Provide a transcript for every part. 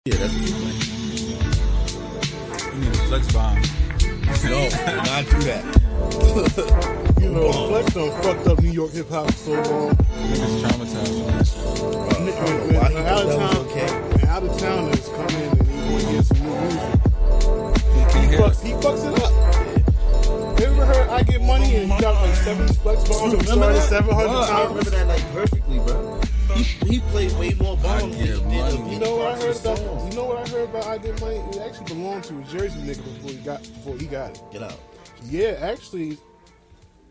Yeah, that's what you mean. You need a flex bomb. No, not do that. You know, Flex done fucked up New York hip hop so long. Niggas traumatized from that shit. Why he thought that was okay? Out of towners come in and he want to get some new music. He fucks it up. You ever heard I Get Money and he got like 7 flex bombs and started 700 I times? remember that like perfectly, bro. He played way more bombs than he did. You know what I heard about? You know what I heard about I Get Money? It actually belonged to a Jersey nigga before he got it. Get out. Yeah, actually,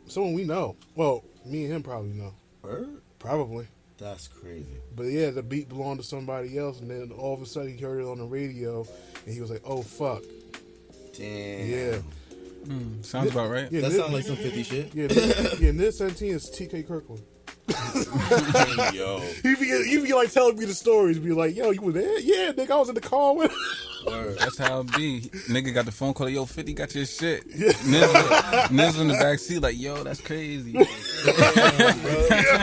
someone we know. Well, me and him probably know. Word? Probably. That's crazy. But yeah, the beat belonged to somebody else, and then all of a sudden he heard it on the radio, and he was like, "Oh fuck." Damn. Yeah. Sounds about right. Yeah, That sounds like some 50 shit. Yeah, Nid 17 is TK Kirkland. Yo. He be like telling me the stories, be like, "Yo, you were there? Yeah, nigga, I was in the car with." Word. That's how it be. Nigga got the phone call, yo, 50 got your shit. Niz in the back seat like, yo, that's crazy. That's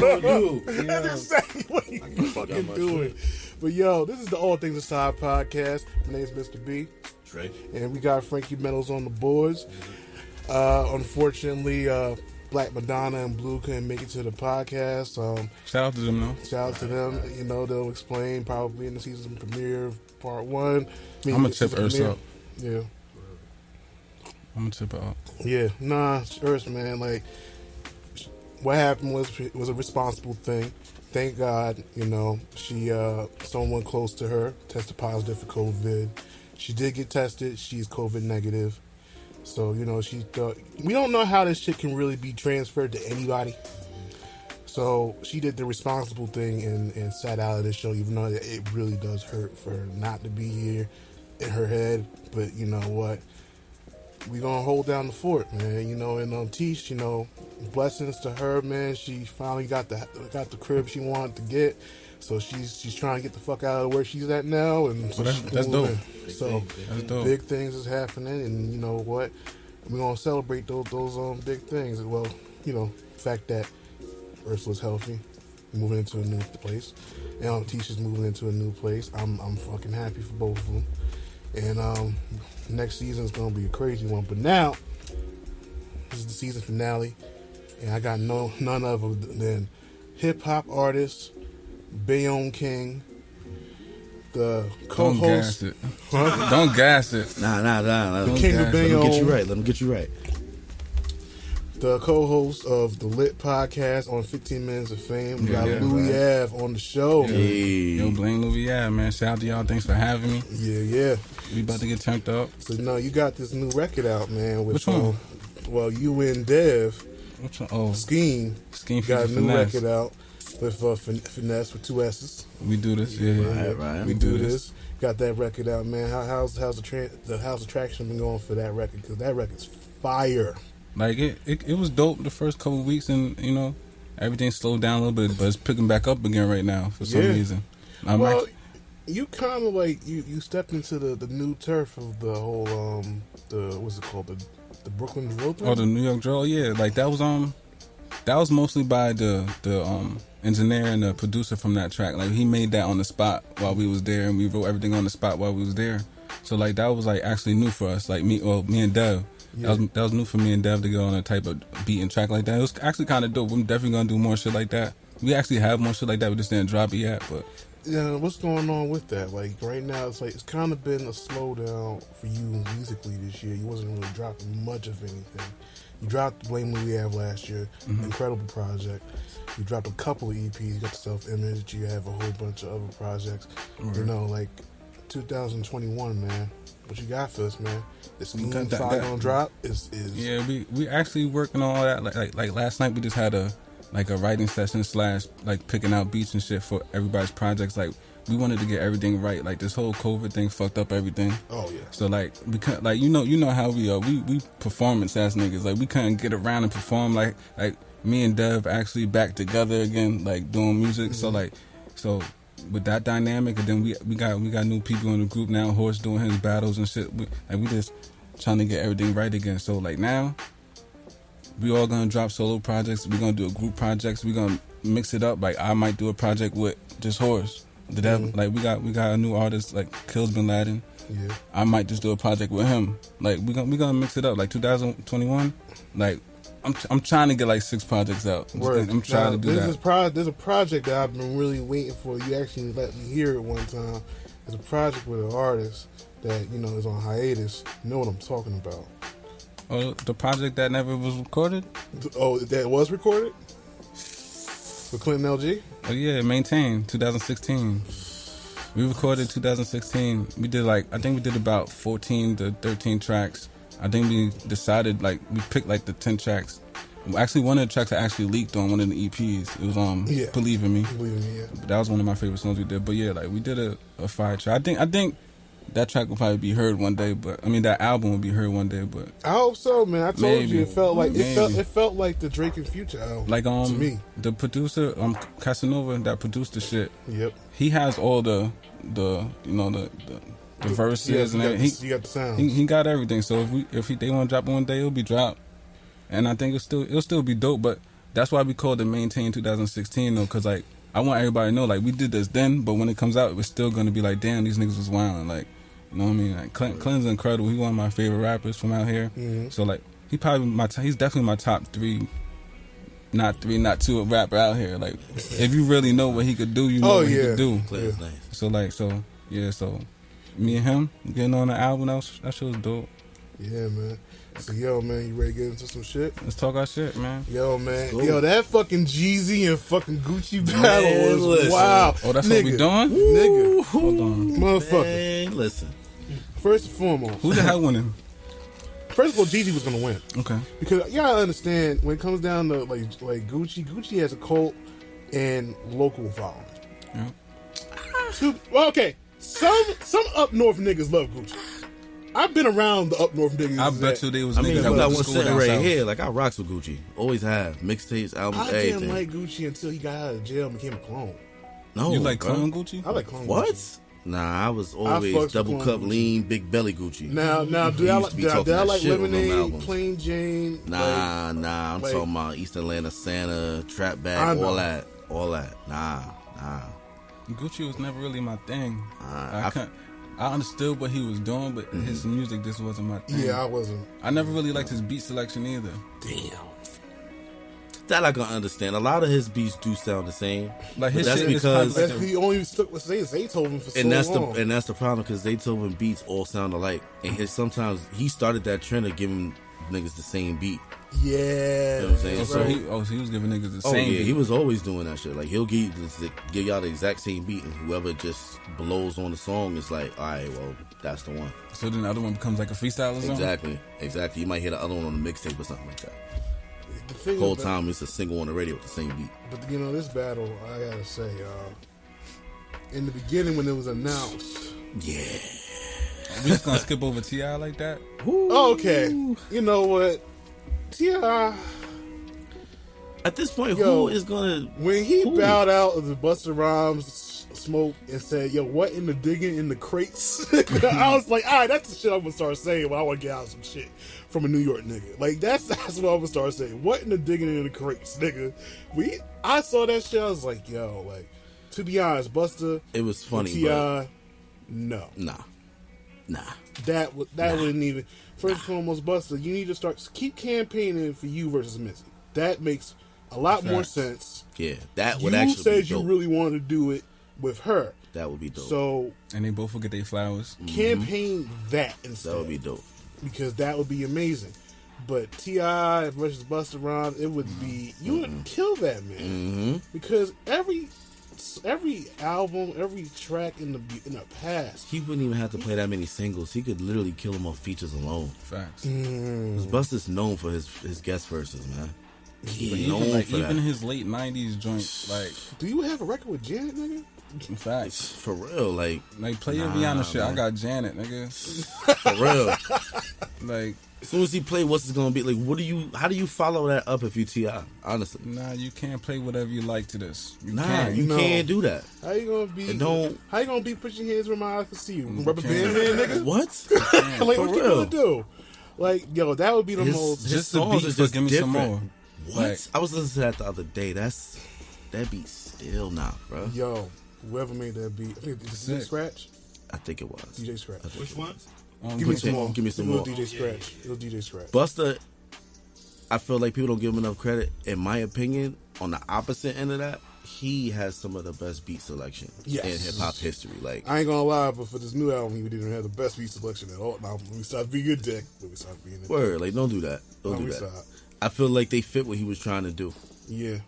what I do. That's exactly what you fucking doing. But yo, this is the All Things Aside podcast. My name's Mr.B. Trey. And we got Frankie Metalz on the boards. Unfortunately, Black Madonna and Blue couldn't make it to the podcast. Shout out to them, though. Shout out to them. You know, they'll explain probably in the season premiere of part 1. I'm going to tip Urs up. Yeah. I'm going to tip her up. Yeah. Nah, Urs, man, like, what happened was a responsible thing. Thank God, you know, someone close to her tested positive for COVID. She did get tested. She's COVID negative. So, you know, she thought, we don't know how this shit can really be transferred to anybody. So she did the responsible thing and sat out of the show, even though it really does hurt for her not to be here in her head. But you know what? We gonna hold down the fort, man. You know, and Tish, you know, blessings to her, man. She finally got the crib she wanted to get. So she's trying to get the fuck out of where she's at now, and so that's dope. So That's dope. Big things is happening, and you know what? We're gonna celebrate those big things. Well, you know, the fact that Ursula's healthy, moving into a new place, and Tisha's moving into a new place. I'm fucking happy for both of them, and next season is gonna be a crazy one. But now, this is the season finale, and I got none other than hip hop artist, Bayonne King, the co-host. Don't gas it. Huh? Don't gas it. Nah. The King of Bayonne. Let him get you right. The co-host of the Lit podcast on 15 Minutes of Fame. We got Louie Ave on the show. Hey. Yo, blame Louie Ave, man. Shout out to y'all. Thanks for having me. Yeah. We about to get turned up. So, you know, you got this new record out, man. With, which one? Well, you and Dev. Which one? Oh. Scheme got a new Finesse. record out with Finesse with 2 S's. We do this. Yeah. Right. We do this. Got that record out, man. How's the traction been going for that record? Because that record's fire. Like it was dope the first couple of weeks, and you know everything slowed down a little bit, but it's picking back up again right now for some reason. You kind of like you stepped into the new turf of the whole what's it called, the Brooklyn Drill thing? Oh, the New York Drill, yeah. Like that was mostly by the engineer and the producer from that track. Like he made that on the spot while we was there, and we wrote everything on the spot while we was there. So like that was like actually new for us. Like me and Dev. Yeah. That was new for me and Dev to go on a type of beat and track like that. It was actually kind of dope. We're definitely gonna do more shit like that. We actually have more shit like that. We just didn't drop it yet. But yeah, what's going on with that? Like right now, it's like it's kind of been a slowdown for you musically this year. You wasn't really dropping much of anything. You dropped Blame Louie Ave last year, incredible project. You dropped a couple of EPs. You got the Self-Image. You have a whole bunch of other projects. Right. You know, like 2021, man. What you got for us, man? The Scheme gonna drop is yeah. We actually working on all that. Like last night we just had a writing session / like picking out beats and shit for everybody's projects. Like we wanted to get everything right. Like this whole COVID thing fucked up everything. Oh yeah. So like we couldn't, like you know how we are. We performance ass niggas. Like we couldn't get around and perform. Like me and Dev actually back together again, like doing music. Mm-hmm. So with that dynamic, and then we got new people in the group now. Horse doing his battles and shit. We just trying to get everything right again. So like now, we all gonna drop solo projects. We gonna do a group projects. We gonna mix it up. Like I might do a project with just Horse. Like we got a new artist like Kills Bin Laden. Yeah. I might just do a project with him. Like we gonna mix it up. Like 2021. Like I'm trying to get like 6 projects out. I'm trying to do that. There's a project that I've been really waiting for. You actually let me hear it one time. There's a project with an artist that is on hiatus. You know what I'm talking about? Oh, the project that never was recorded? Oh, that was recorded? With Clinton LG? Oh yeah, Maintain, 2016. We recorded 2016. We did I think we did about 14 to 13 tracks. I think we decided we picked the 10 tracks. Actually, one of the tracks I actually leaked on one of the EPs. It was Believe in Me. Believe in Me, yeah. That was one of my favorite songs we did. But yeah, we did a fire track. I think that track will probably be heard one day, but I mean that album will be heard one day. But I hope so, man. I told you it felt like maybe. it felt like the Drake and Future album. To me, the producer Casanova that produced the shit. Yep. He has all the verses and everything. You got the sound. He got everything. So if they want to drop it one day, it'll be dropped, and I think it'll still be dope. But that's why we called it Maintain 2016 though, because I want everybody to know we did this then, but when it comes out, we're still gonna be damn, these niggas was wilding. You know what I mean? Clinton's incredible. He's one of my favorite rappers from out here. Mm-hmm. So he's definitely my top 3, not 2 rapper out here. If you really know what he could do, you know what he could do. Clinton's nice. So me and him getting on the album, that shit was dope. Yeah, man. So, man, you ready to get into some shit? Let's talk our shit, man. Man. That fucking Jeezy and fucking Gucci battle was wow. Oh, that's what we doing? Nigga. Hold on. Motherfucker. Man, listen. First and foremost. Who the hell winning? First of all, Jeezy was going to win. Okay. Because, you gotta understand, when it comes down to, Gucci has a cult and local following. Yeah. Okay. Some up north niggas love Gucci. I've been around the up north niggas. I bet you they was niggas that that got was one school sitting down right south. here. I rocks with Gucci. Always have. Mixtapes, albums, everything. I didn't like Gucci until he got out of jail and became a clone. No. You like clone Gucci? I like clone What? Gucci. Nah, I was always double cup, lean, big belly Gucci. Now, did I like Lemonade, Plain Jane? Nah. I'm talking about East Atlanta, Santa, Trap Bag, all that. Nah. Gucci was never really my thing. I understood what he was doing, but his music just wasn't my thing. Yeah, I wasn't. I never really liked his beat selection either. Damn. That I can understand. A lot of his beats do sound the same. His that's shit because he only stuck with Zaytoven for so long. And that's the problem, because Zaytoven beats all sound alike. And sometimes he started that trend of giving niggas the same beat. Yeah. You know what I'm saying? So he was giving niggas the same beat. He was always doing that shit. He'll give y'all the exact same beat, and whoever just blows on the song is like, all right, well, that's the one. So then the other one becomes like a freestyle or something? Exactly. You might hear the other one on the mixtape or something like that. The whole time it's a single on the radio with the same beat. But this battle, I gotta say, in the beginning when it was announced, we just gonna skip over T.I. like that? Okay, you know what, T.I. At this point, who is gonna when he bowed out of the Busta Rhymes smoke and said, "Yo, what in the digging in the crates?" I was like, all right, that's the shit I'm gonna start saying when I want to get out some shit from a New York nigga. That's what I'm gonna start saying. What in the digging in the crates, nigga? I saw that shit. I was like, yo, to be honest, Busta, it was funny. T.I., no, nah. That wouldn't even. First and foremost, Busta, you need to keep campaigning for you versus Missy. That makes a lot more sense. Yeah, that would actually. You said you really wanted to do it with her. That would be dope. So, and they both will get their flowers. Campaign that instead. That would be dope. Because that would be amazing. But T.I. versus Busta Rhymes, it would be, you would kill that man. Mm-hmm. Because every album, every track in the past, he wouldn't even have to play that many singles. He could literally kill them on features alone. Facts. Because Busta's known for his guest verses, man. Even his late 90s joint, do you have a record with Janet, nigga? In fact, for real, play your Rihanna shit. I got Janet, nigga. For real, as soon as he play, what's it gonna be? How do you follow that up if you T.I.? Honestly, nah, you can't play whatever you like to this. You can't do that. How you gonna be? How you gonna be? Put your hands where my eyes can see you. Rubber band man, nigga. What? What you gonna do? Yo, that would be the most. Just the beat, just give me some more. What? I was listening to that the other day. That beat still not, bro. Yo, Whoever made that beat, I think it's DJ Scratch. I think it was. DJ Scratch. Which one? Give me some more. Give me some more. It was DJ Scratch. It was DJ Scratch. Busta, I feel like people don't give him enough credit. In my opinion, on the opposite end of that, he has some of the best beat selection in hip hop history. Like, I ain't gonna lie, but for this new album, he didn't have the best beat selection at all. Now, let me stop being a dick. Let me stop being a dick. Word, like, don't do that. Don't do that. Stop. I feel like they fit what he was trying to do. Yeah.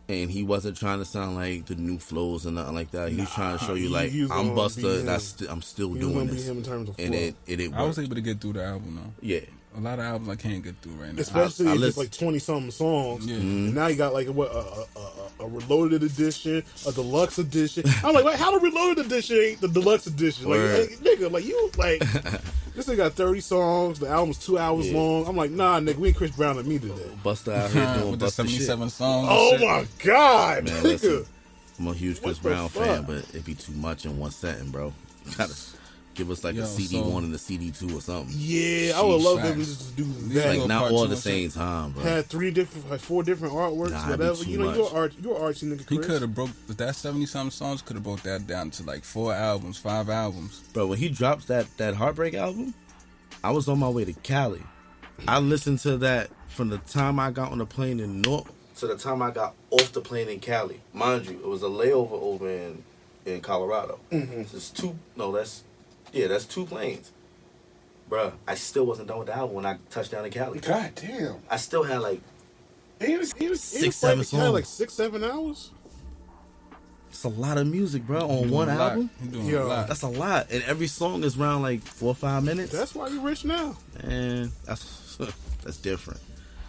And he wasn't trying to sound like the new flows and nothing like that. He was trying to show you, like, he was I'm gonna Busta, be and I'm still He was doing gonna be this. him in terms of flow. And it worked. I was able to get through the album though. Yeah. A lot of albums I can't get through right now. Especially I if it's listen- like 20-something songs. Yeah. And now you got like a reloaded edition, a deluxe edition. I'm like, how the reloaded edition ain't the deluxe edition? Like, Word. nigga, like you, like this thing got 30 songs. The album's 2 hours long. I'm like, nah, nigga, we ain't Chris Brown and me today. Busta out here doing with the Busta 77 shit. songs. Oh and shit. my god, Man, nigga. listen, I'm a huge Chris What the Brown fuck? fan, but it'd be too much in one setting, bro. You gotta give us like Yo, a CD1 and a CD2 or something. Yeah, I would love Facts. them just to do These that. like- Like, not part all two at the and same time, bro. Had 4 different artworks, Nah, it'd be whatever. too You know, much. you're an artsy nigga, He Chris. could have broke that 70-something songs. Could have broke that down to like 4 albums, 5 albums. Bro, when he dropped that Heartbreak album, I was on my way to Cali. I listened to that from the time I got on the plane in North to the time I got off the plane in Cali. Mind you, it was a layover over in Colorado. Mm-hmm. So that's 2 planes. Bruh, I still wasn't done with the album when I touched down in Cali. God damn. I still had like He was 6, 7 Had songs. like 6, 7 hours. it's a lot of music, bro, on Doing one a lot. album. He doing Yo. a lot. That's a lot, and every song is around like 4 or 5 minutes. That's why you rich now. And that's different.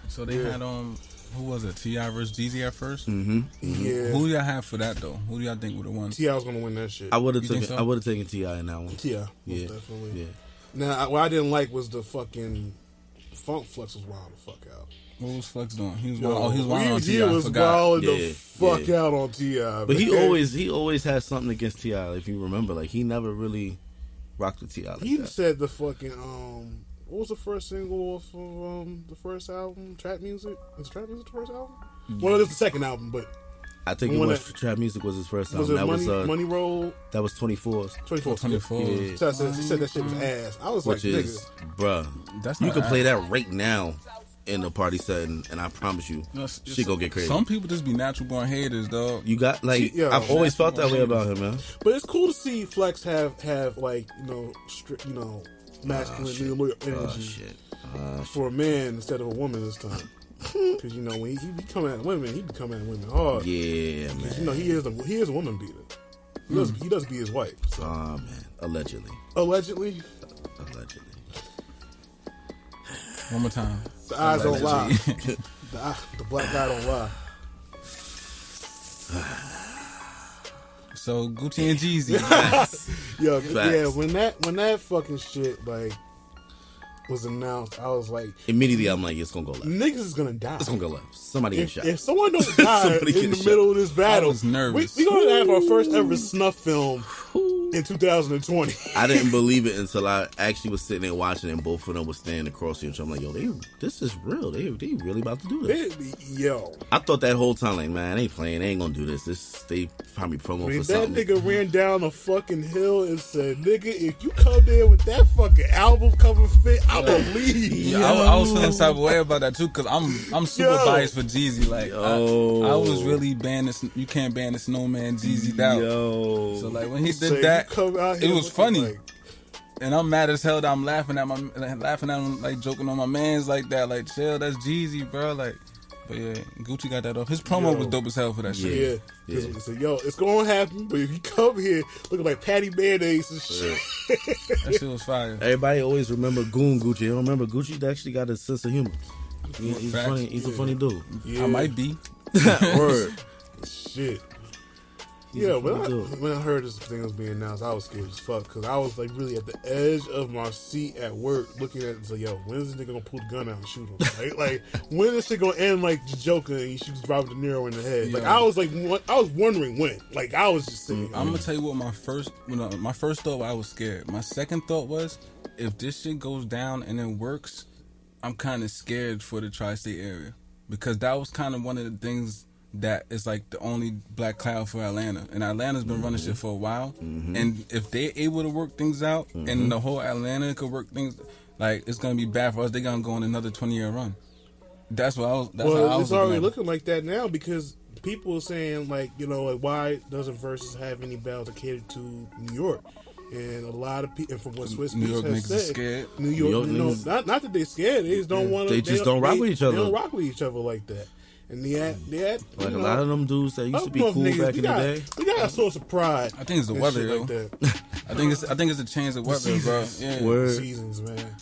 So they had who was it? T.I. versus Jeezy at first. Mm-hmm. Yeah. Who y'all have for that though? Who do y'all think would have won? T.I. was gonna win that shit. I would have You think taken. so? I would have taken T.I. in that one. Yeah, Yeah, most definitely. yeah. Now, what I didn't like was the fucking Funk Flex was wild the fuck out. What was Flex doing? He was Yo, wild. Oh, he was wild on he T.I. I was forgot. wilding Yeah, the fuck yeah. out on T.I. But he man. always had something against T.I. If you remember, like he never really rocked with T.I. like He that. said the fucking what was the first single off of the first album? Trap Music? Is Trap Music the first album? Well, it was the second album, but I think it when was that- Trap Music was his first was album. it That Money, was Money Roll 24's, 24? 24. Yeah. So he said that shit was ass. I was which like, is, nigga. bruh. That's You not can play ass. that right now in a party setting, and I promise you, No, it's- shit gonna get crazy. Some people just be natural born haters, dog. You got like Yo, I've always felt that way natural about him, man. But it's cool to see Flex have like masculine loyal energy Oh shit. for a man instead of a woman this time. Because when he be coming at women, he be coming at women hard. Yeah, man. He is a woman beater. He does beat his wife. So. Oh man, allegedly. Allegedly, One more time. the eyes don't lie. Allegedly. The black guy don't lie. So Gucci and Jeezy. Yo, Facts. yeah, when that fucking shit like was announced, I was like, Immediately, I'm like, it's gonna go left. niggas is gonna die. It's gonna go left. Somebody get shot. If someone don't die Somebody in get the shot. middle of this battle, I was nervous. we gonna have our first ever snuff film in 2020. I didn't believe it until I actually was sitting there watching, and both of them was standing across the each other. I'm like, yo, this is real. They really about to do this. Yo, I thought that whole time, like, man, they ain't playing. They ain't gonna do this. They probably promo when for that something. nigga ran down a fucking hill and said, "Nigga, if you come there with that fucking album cover fit, I believe." Yeah, I was feeling type of way about that too, cause I'm super Yo. biased for Jeezy. Like Yo. I was really ban this. You can't ban the Snowman Jeezy out. Yo. So like when he So did you that, come out it here was with funny. like, And I'm mad as hell that I'm laughing at him, like joking on my mans like that. Like chill, that's Jeezy, bro. Like, but yeah, Gucci got that off. His promo Yo. was dope as hell for that shit. yeah. Yeah. He said, "Yo, it's gonna happen, but if you come here looking like Patty Mayonnaise and shit." That shit was fire. Everybody always remember Goon Gucci. You don't remember Gucci actually got a sense of humor. He's Facts. funny. He's a funny dude. Yeah. I might be. Word. Shit. He's a Yeah, funny dude. when I heard this thing was being announced, I was scared as fuck because I was like really at the edge of my seat at work, looking at it and say, "Yo, when is this nigga gonna pull the gun out and shoot him? like when is this shit gonna end like the Joker and he shoots Robert De Niro in the head?" Like Yeah. I was wondering when. Like I was just sitting. I'm gonna tell you what my first thought I was scared. My second thought was if this shit goes down and it works, I'm kind of scared for the tri-state area because that was kind of one of the things that is like the only black cloud for Atlanta, and Atlanta's been running shit for a while. And if they're able to work things out, and the whole Atlanta could work things, like it's gonna be bad for us. They're gonna go on another 20-year run. That's what I was. That's how I was it's already looking looking like that now because people are saying like, you know, like, why doesn't Versus have any battles that cater to New York? And a lot of people, and from what Swiss New York has niggas said, scared. New York niggas, not that they're scared. They just don't want to. They just don't rock with each other. They don't rock with each other like that. And they had like a lot of them dudes that used to be cool back in the day. We got a source of pride. I think it's the weather, yo. Like I think it's a change of weather, bro. Yeah. Word. Seasons, man.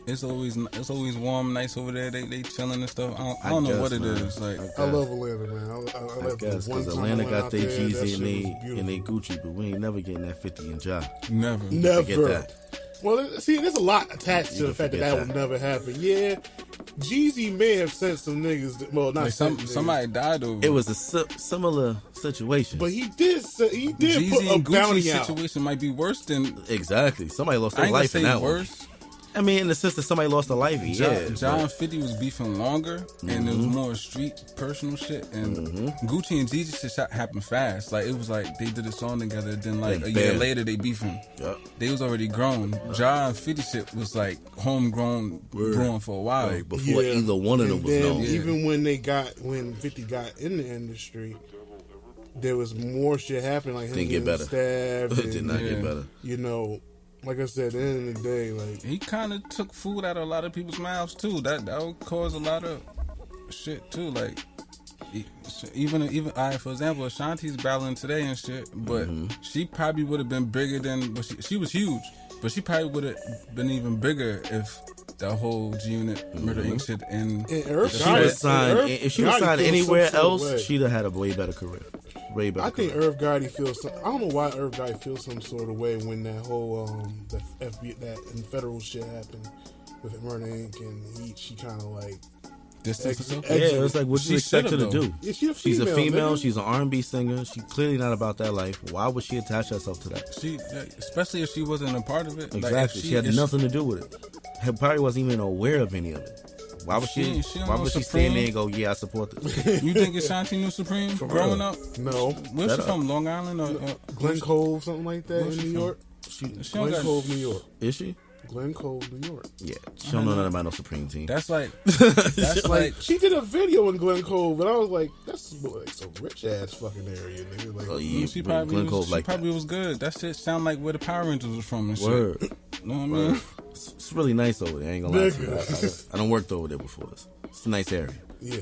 It's always warm, nice over there. They chilling and stuff. I don't know what it is. Like I love Atlanta, man. I guess because Atlanta got their Jeezy and they Gucci, but we ain't never getting that 50 in job. Never. Forget that. Well, see, there's a lot attached to the fact that would never happen. Yeah, Jeezy may have sent some niggas. Well, not like somebody died over. It was a similar situation, but he did Jeezy put a and bounty Gucci out. situation might be worse than exactly. Somebody lost their I life in that worse. one. I mean, in the sense that somebody lost a life, John 50 was beefing longer, and it was more street personal shit. And Gucci and Jeezy shit happened fast. Like it was like they did a song together, then like a year later they beefing. Yep. They was already grown. John 50 shit was like homegrown, brewing for a while. Like before either one of them was known. Even when 50 got in the industry, there was more shit happening. Like him didn't get better. Stabbed It did not get better. You know. Like I said, at the end of the day, like he kind of took food out of a lot of people's mouths too. That would cause a lot of shit too. Like even for example, Ashanti's battling today and shit, but she probably would have been bigger than. But she was huge, but she probably would have been even bigger if the whole G Unit Murder Inc. shit and if she was signed anywhere else, she'd have had a way better career. I think Irv Gotti feels. I don't know why Irv Gotti feels some sort of way when that whole the FBI that federal shit happened with Murder Inc. and she kind of like it's like what you expect her to do. Yeah, she's a female. She's an R&B singer. She's clearly not about that life. Why would she attach herself to that? She, especially if she wasn't a part of it. Exactly. Like she had nothing to do with it. She probably wasn't even aware of any of it. Why would she stand there and go, yeah, I support this? You think Ashanti knew Supreme growing up? No. Where's she from? Long Island or Glen Cove, something like that in New York? Glen Cove, New York. Is she? Glen Cove, New York. Yeah, she don't know nothing about no Supreme team. That's like she did a video in Glen Cove, and I was like, that's like some rich ass fucking area, nigga. Like, she probably was good. That shit sound like where the Power Rangers was from and shit. Word. You know what I mean? It's really nice over there. I ain't gonna lie to you. I don't worked over there before. It's a nice area. Yeah.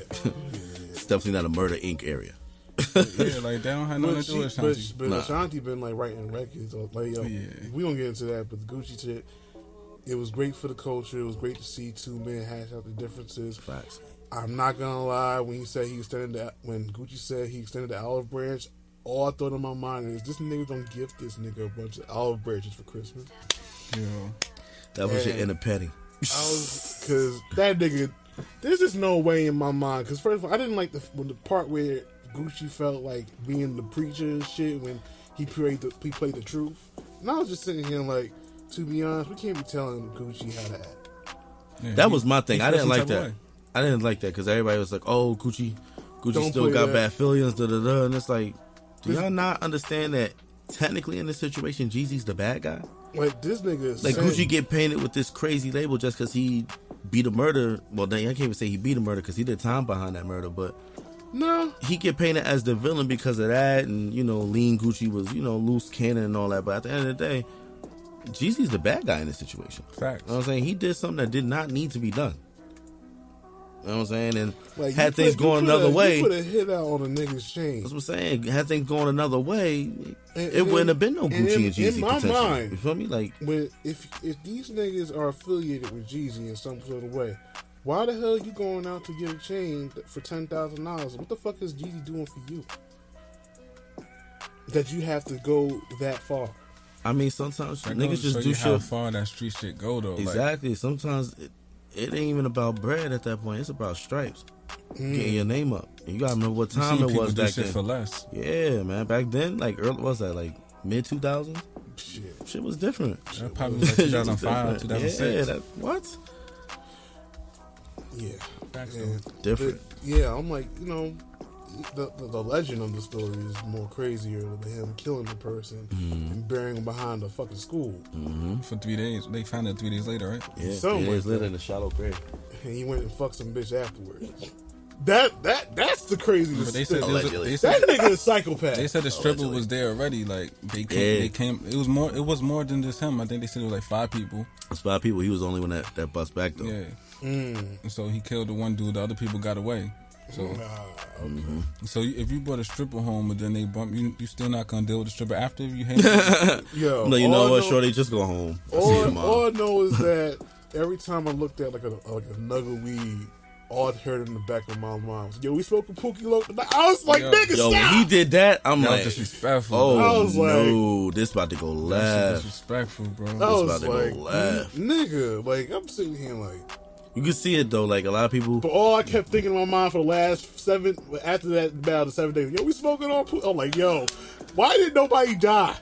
It's definitely not a Murder Inc. area. Yeah, like they don't have nothing to do with Ashanti. But Ashanti been like writing records. Like, we don't get into that, but the Gucci shit. It was great for the culture. It was great to see two men hash out the differences. Facts. I'm not gonna lie. When Gucci said he extended the olive branch, all I thought in my mind is this nigga don't gift this nigga a bunch of olive branches for Christmas. Yeah. That was your inner petty. Because that nigga, there's just no way in my mind. Because first of all, I didn't like the part where Gucci felt like being the preacher and shit when he played the truth. And I was just sitting here like, to be honest, we can't be telling Gucci how to act. Yeah, that was my thing. I didn't like that. I didn't like that because everybody was like, "Oh, Gucci still got bad feelings." And it's like, do y'all not understand that technically in this situation, Jeezy's the bad guy? Like this nigga, like Gucci get painted with this crazy label just because he beat a murder. Well, I can't even say he beat a murder because he did time behind that murder, but. No, he get painted as the villain because of that, and Lean Gucci was loose cannon and all that. But at the end of the day, Jeezy's the bad guy in this situation. Facts. You know what I'm saying? He did something that did not need to be done. You know what I'm saying? And like had things going another way. You put a hit out on a nigga's chain. That's what I'm saying. Had things going another way, it wouldn't have been no Gucci and Jeezy. In my mind, you feel me? Like, if these niggas are affiliated with Jeezy in some sort of way, why the hell are you going out to get a chain for $10,000? What the fuck is Jeezy doing for you? That you have to go that far. I mean, sometimes niggas just do shit. How far that street shit go though? Exactly. Like, sometimes it ain't even about bread at that point. It's about stripes. Getting your name up. And you gotta remember what time it was back then. For less. Yeah, man. Back then, like early, what was that? Like mid 2000s. Shit was different. That probably was like 2005, 2006. Yeah. What? Yeah. Different. But, yeah. I'm like, the legend of the story is more crazier than him killing the person and burying him behind a fucking school for 3 days. They found it 3 days later, right? Yeah, Something 3 days like later that. in the shallow grave. And he went and fucked some bitch afterwards. That's the craziest. But they said, Allegedly. they said that nigga is psychopath. they said the stripper was there already. Like they came. It was more than just him. I think they said it was like 5 people. It's 5 people. He was the only one that bust back though. Yeah. And so he killed the one dude. The other people got away. So, so if you brought a stripper home and then they bump you, you still not gonna deal with the stripper after you hate it? Yo, No, you know what, shorty? Just go home. All I know is that every time I looked at like a nug of weed, all I heard in the back of my mind was, "Yo, we smoking Pookie Low." I was like, "Nigga, Yo, stop!" when he did that, I'm That was like, disrespectful. oh I was no, this about to go That's left. disrespectful, bro. I It's was about to like, go left. "Nigga," like I'm sitting here like. You can see it though. Like a lot of people. But all I kept thinking in my mind for the last 7, after that about the 7 days, yo, we smoking on Pookie. I'm like, yo, why didn't nobody die?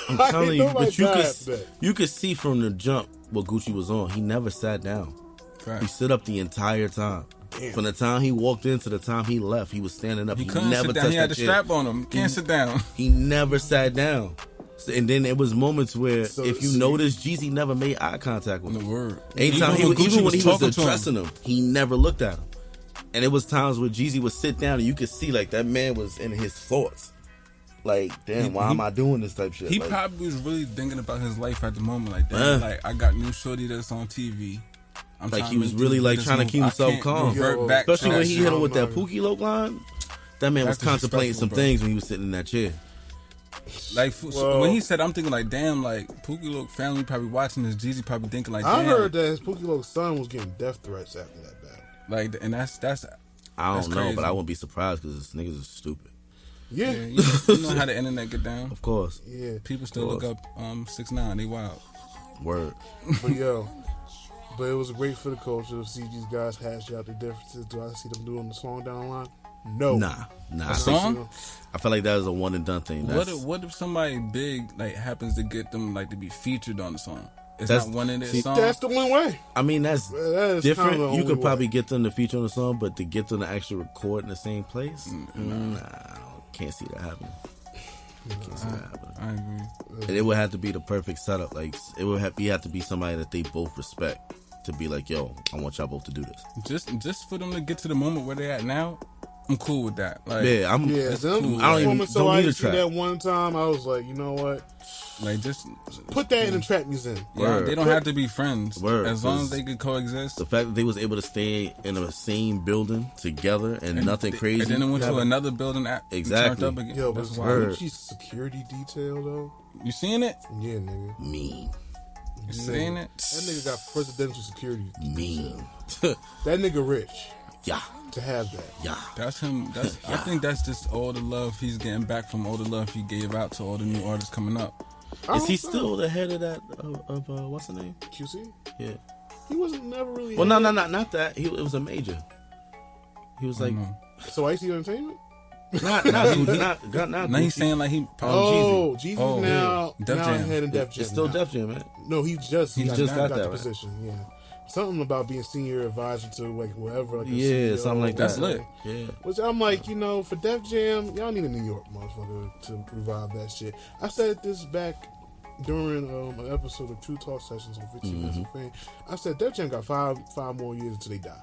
I'm Why telling didn't you, nobody but you die could after that? you could see from the jump what Gucci was on. He never sat down. Right. He stood up the entire time. Damn. From the time he walked in to the time he left, he was standing up. He He couldn't never sit down. touched He had the that chair. strap on him. Can't sit down. He never sat down. And then there was moments where, So, if you see- notice, Jeezy never made eye contact with The him. word. Anytime Even even when he was talking to him. addressing him, he never looked at him. And it was times where Jeezy would sit down and you could see like that man was in his thoughts. Like, damn, why am I doing this type shit? He Like, probably was really thinking about his life at the moment. Like, damn, like I got new shorty that's on TV. I'm Like, trying he to was make really, this like, business trying to move. keep I himself can't calm. revert Yo, back to especially that when he shit. hit him with that man. Pookie Loc line. That man was That's contemplating some disrespectful, bro. things when he was sitting in that chair. Like Well- when he said, I'm thinking like, damn, like Pookie Loc family probably watching this. Jeezy probably thinking like, I damn, heard that his Pookie Loc's son was getting death threats after that battle. like, and that's I That's don't know, crazy. but I wouldn't be surprised because this niggas is stupid. Yeah, you know how the internet get down. Of course. yeah. People still look up 6ix9ine. They wild. Word. But yo, but it was great for the culture to see these guys hash out their differences. Do I see them doing the song down the line? No. Nah. A song? I feel like that is a one and done thing. What if somebody big like happens to get them like to be featured on the song? It's That's- not one of their see, songs. That's the one way. I mean, that's That is different. kinda the You only could probably way. get them to feature on the song, but to get them to actually record in the same place, can't see that happening. Can't see that happening. I agree. And it would have to be the perfect setup. Like it would have to be somebody that they both respect to be like, yo, I want y'all both to do this. Just for them to get to the moment where they're at now, I'm cool with that. Like, Yeah, I'm. Yeah, That's them cool. I don't even- performing so don't need a icy track. that one time, I was like, you know what? like just Put that in the trap museum. yeah, Word. they don't have to be friends. Word, As long 'cause as they could coexist. The fact that they was able to stay in the same building together and nothing crazy. And then it went to happened. another building. Exactly. Turned up again. Yo, but That's word. wild. Gucci's security detail though. You seeing it? Yeah, nigga. mean. You seeing it? That nigga got presidential security. Mean. That nigga rich Yeah. to have that. Yeah. That's him. That's I think that's just all the love he's getting back from all the love he gave out to all the new artists coming up. Is he don't know. still the head of that? Of what's the name? QC? Yeah. He wasn't never really. Well, no, not that. It was a major. He was like, So Icy Entertainment? not Now he's Gucci. saying like he. Oh, Jeezy's Oh, now yeah. Def now Jam. head in Def Jam. It's still now. Def Jam, man. No, he just He got just got the that, right? position. Yeah, something about being senior advisor to like whatever. Like a Yeah, CEO, something like That's that. lit. Yeah. Which I'm like, you know, for Def Jam, y'all need a New York motherfucker to revive that shit. I said this back during an episode of True Talk Sessions on 15 Minutes of Fame. I said Def Jam got five more years until they die.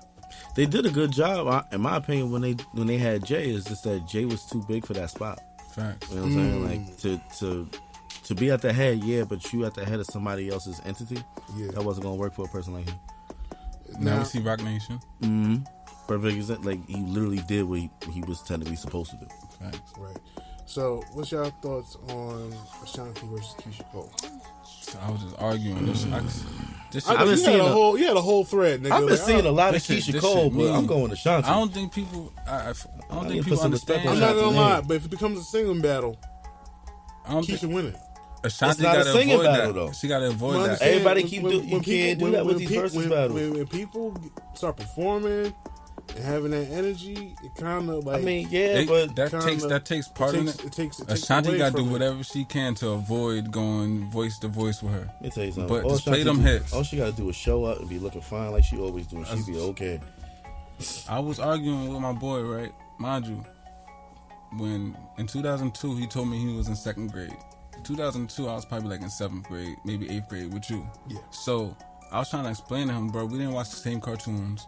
They did a good job, in my opinion, when they had Jay. Is just that Jay was too big for that spot. Facts. You know what I'm saying? Like to be at the head, yeah, but you at the head of somebody else's entity, Yeah. that wasn't gonna work for a person like him. Now Now- we see Rock Nation. Perfect example. Like he literally did what he was technically supposed to do. Facts. Right. So, what's y'all thoughts on Ashanti versus Keyshia Cole? I was just arguing. This I been you seeing had a whole thread, nigga. I've been Like, seeing a lot of This shit- Keyshia this Cole, shit but mean. I'm going to Shanti. I don't think people. I don't need think to people put some respect understand. on I'm not Ashanti gonna name. lie, but if it becomes a singing battle, I don't Keisha think winning. Ashanti It's not a got to singing avoid battle, that. though. She got to avoid Well, that. understand, Everybody you can't do that with these versus battles. When people start performing and having that energy, it kind of like. I mean, yeah, but That takes part in it. It takes Ashanti away got to do from it. whatever she can to avoid going voice to voice with her. let me tell you something. But All just play Ashanti them do- hits. All she got to do is show up and be looking fine like she always do, and she be okay. I was arguing with my boy, right? Mind you, when in 2002 he told me he was in 2nd grade. 2002 I was probably like in 7th grade, maybe 8th grade with you. Yeah. So I was trying to explain to him, bro, we didn't watch the same cartoons.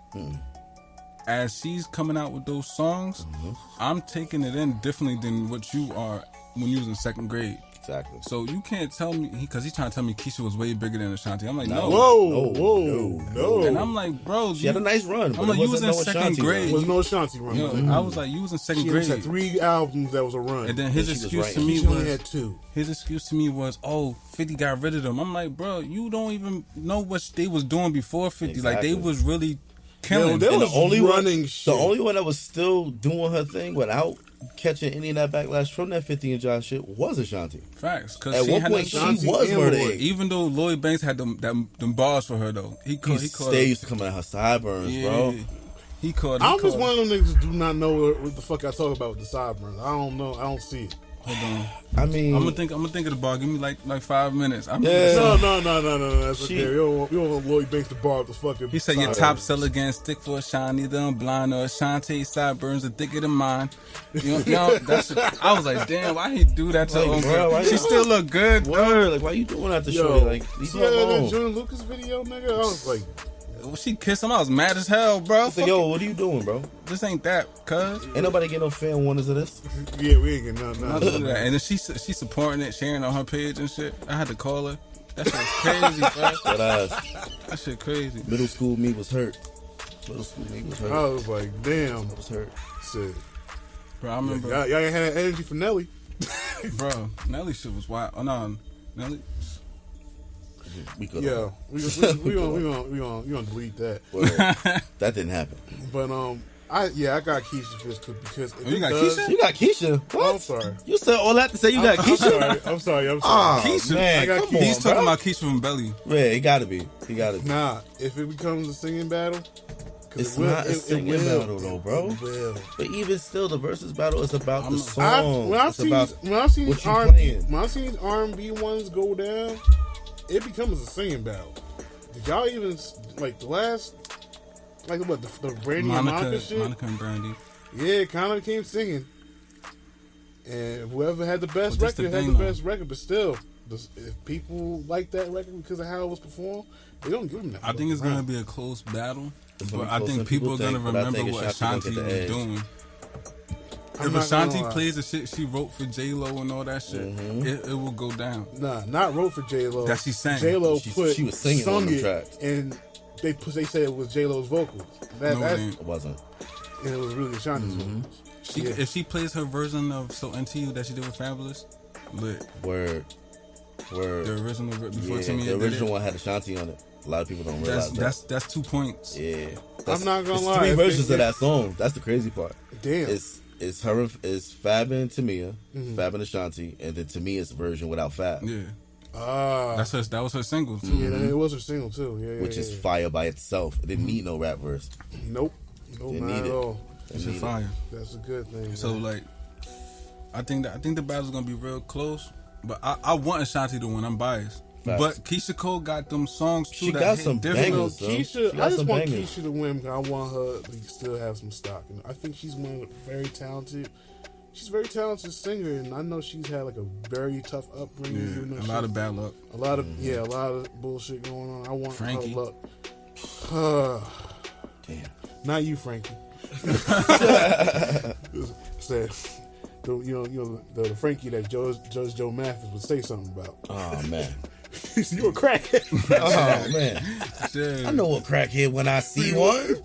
As she's coming out with those songs, I'm taking it in differently than what you are when you was in 2nd grade. Exactly. So you can't tell me, because he's trying to tell me Keyshia was way bigger than Ashanti. I'm like, no. Whoa. And I'm like, bro, She had a nice run. I'm like, you was in 2nd grade. There was no Ashanti run. You know, I was like, you was in 2nd She grade. had 3 albums that was a run. And then his And she was excuse to right. me She only was, had 2. his excuse to me was, oh, 50 got rid of them. I'm like, bro, you don't even know what they was doing before 50. Like, they Exactly. was really killing. They And was running shit. The only one that was still doing her thing without catching any of that backlash from that 50 and John shit was Ashanti. Facts. Cause At she one had point, nothing- she was murder egg. even though Lloyd Banks had them bars for her, though. He called Stay used to come out her sideburns, bro. He called. I'm just one of them niggas that do not know what the fuck I talk about with the sideburns. I don't know. I don't see it. Hold on. I mean, I'm gonna think of the bar. Give me like 5 minutes. Yeah. No. That's She- okay. You don't want Lloyd Banks to bar up the fucking. He said your sideburns. top seller again, stick for Ashanti, neither I'm blind or Ashanti, sideburns are thicker than mine. You know that's. I was like, damn, why he do that to Like, her? bro, why She you- still look good. word. Like, why you doing that to Yo, Shorty? Like, leave see her that alone. Jordan Lucas video, nigga? I was like, When she kissed him, I was mad as hell, bro. I said, yo, what are you doing, bro? This ain't that, cuz. Ain't nobody get no fan warnings of this. yeah, we ain't getting Not nothing. do that. And then she supporting it, sharing on her page and shit. I had to call her. That shit was crazy, bro. That ass. That shit crazy. Middle school me was hurt. Middle school me was hurt. I was like, damn. I was hurt. Shit. Bro, I remember, Y'all ain't had that energy for Nelly. bro, Nelly shit was wild. Oh, no, Nelly. We could. Yeah, we gonna delete that. Well, that didn't happen. But I got Keyshia Fist because if Oh, you it got does- Keyshia? You got Keyshia. What? I'm sorry. You said all that to say you got Keyshia? I'm sorry. Oh, Keyshia. man, I got come Keyshia. on, He's talking bro. about Keyshia from Belly. Yeah, it gotta be. He gotta be. Nah, if it becomes a singing battle, 'cause It's it will- not a it singing will. battle though, bro. It will. But even still, the versus battle is about the When song. I've It's seen about these what you R&B, playing. when I've seen these R&B ones go down, it becomes a singing battle. Did y'all even like the last, like what the Brandy and Monica shit? Monica and Brandy. Yeah, it kind of became singing, and whoever had the best But this the record had thing, the though. best record. But still, if people like that record because of how it was performed, they don't give them that. I think it's fucking gonna round. be a close battle, It's but gonna be I closer think than people are people gonna think, but I remember think what Ashanti Ashanti gonna was get the edge. doing. I'm If not Ashanti gonna lie. plays the shit she wrote for J-Lo and all that shit, it will go down. Nah, not wrote for J Lo. That she sang. J-Lo She put was singing sung on them it, tracks. and they said it was J Lo's vocals. No, it That's ain't. It wasn't. and it was really Ashanti's vocals. She, Yeah. If she plays her version of So Into You that she did with Fabulous, lit. Word. The original before Yeah, Timmy the did original it. one had Ashanti on it. A lot of people don't realize That's 2 points. that. Yeah. I'm not gonna it's lie, 3 if versions they- of that song. That's the crazy part. Damn. It's her and it's Fab and Tamia, Mm-hmm. Fab and Ashanti, and then Tamia's version without Fab, Yeah, Ah, that was her single too. yeah, it was her single too. Yeah, which yeah, is yeah. fire by itself. It didn't need no rap verse. Nope, They not need at it. all. They That shit need it. fire. That's a good thing. So man. like, I think the battle's gonna be real close. But I want Ashanti to win. I'm biased. Facts. But Keyshia Cole got them songs too. She that got hit some different. bangers. So though. Keyshia, She got I just some want bangers. Keyshia to win because I want her to still have some stock. And I think she's very talented. She's a very talented singer, and I know she's had like a very tough upbringing. even though Yeah, a she- lot of bad luck. a lot of bullshit going on. I want Frankie. her luck. Damn. Not you, Frankie. Said, the Frankie that Judge Joe Mathis would say something about. Oh man. You a crackhead. Oh man. Shit. I know a crackhead when I see one.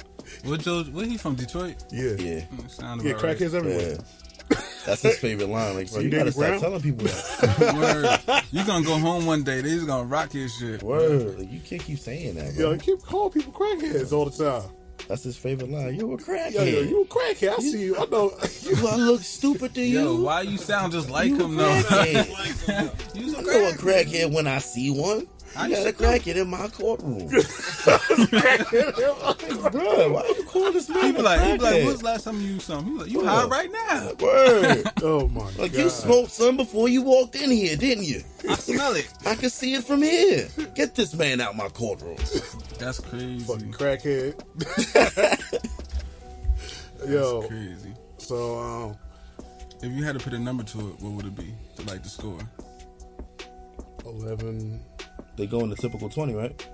What he from Detroit? Yeah. Yeah. Sound Yeah, about right. crackheads everywhere. Yeah. That's his favorite line. Like, bro, See you gotta Danny stop Brown? telling people that. Word. You gonna go home one day? They just gonna rock your shit. Word. Like, you can't keep saying that, bro. Yo, you keep calling people crackheads all the time. That's his favorite line. You a crackhead. Yo, you a crackhead. I see you. I know. Do I look stupid to you? Yo, why you sound just like You a him though? crackhead. You's a I know a crackhead. crackhead when I see one. I I got a should crackhead in my courtroom. Bro, why you call this man He be a like, crackhead? when's the last time you used something? He like, you high right now. Word. Oh my Like, god. you smoked some before you walked in here, didn't you? I smell it. I can see it from here. Get this man out my courtroom. That's crazy. Fucking crackhead. Yo, Crazy. so If you had to put a number to it, what would it be? Like the score? 11. They go in the typical 20, right?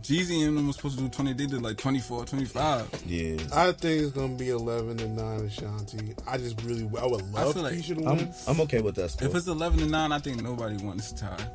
Jeezy and them was supposed to do 20. They did like 24, 25. Yeah. I think it's gonna be 11-9 Ashanti. I would love Keyshia to win. I'm okay with that score. If it's 11-9, I think nobody wants to tie.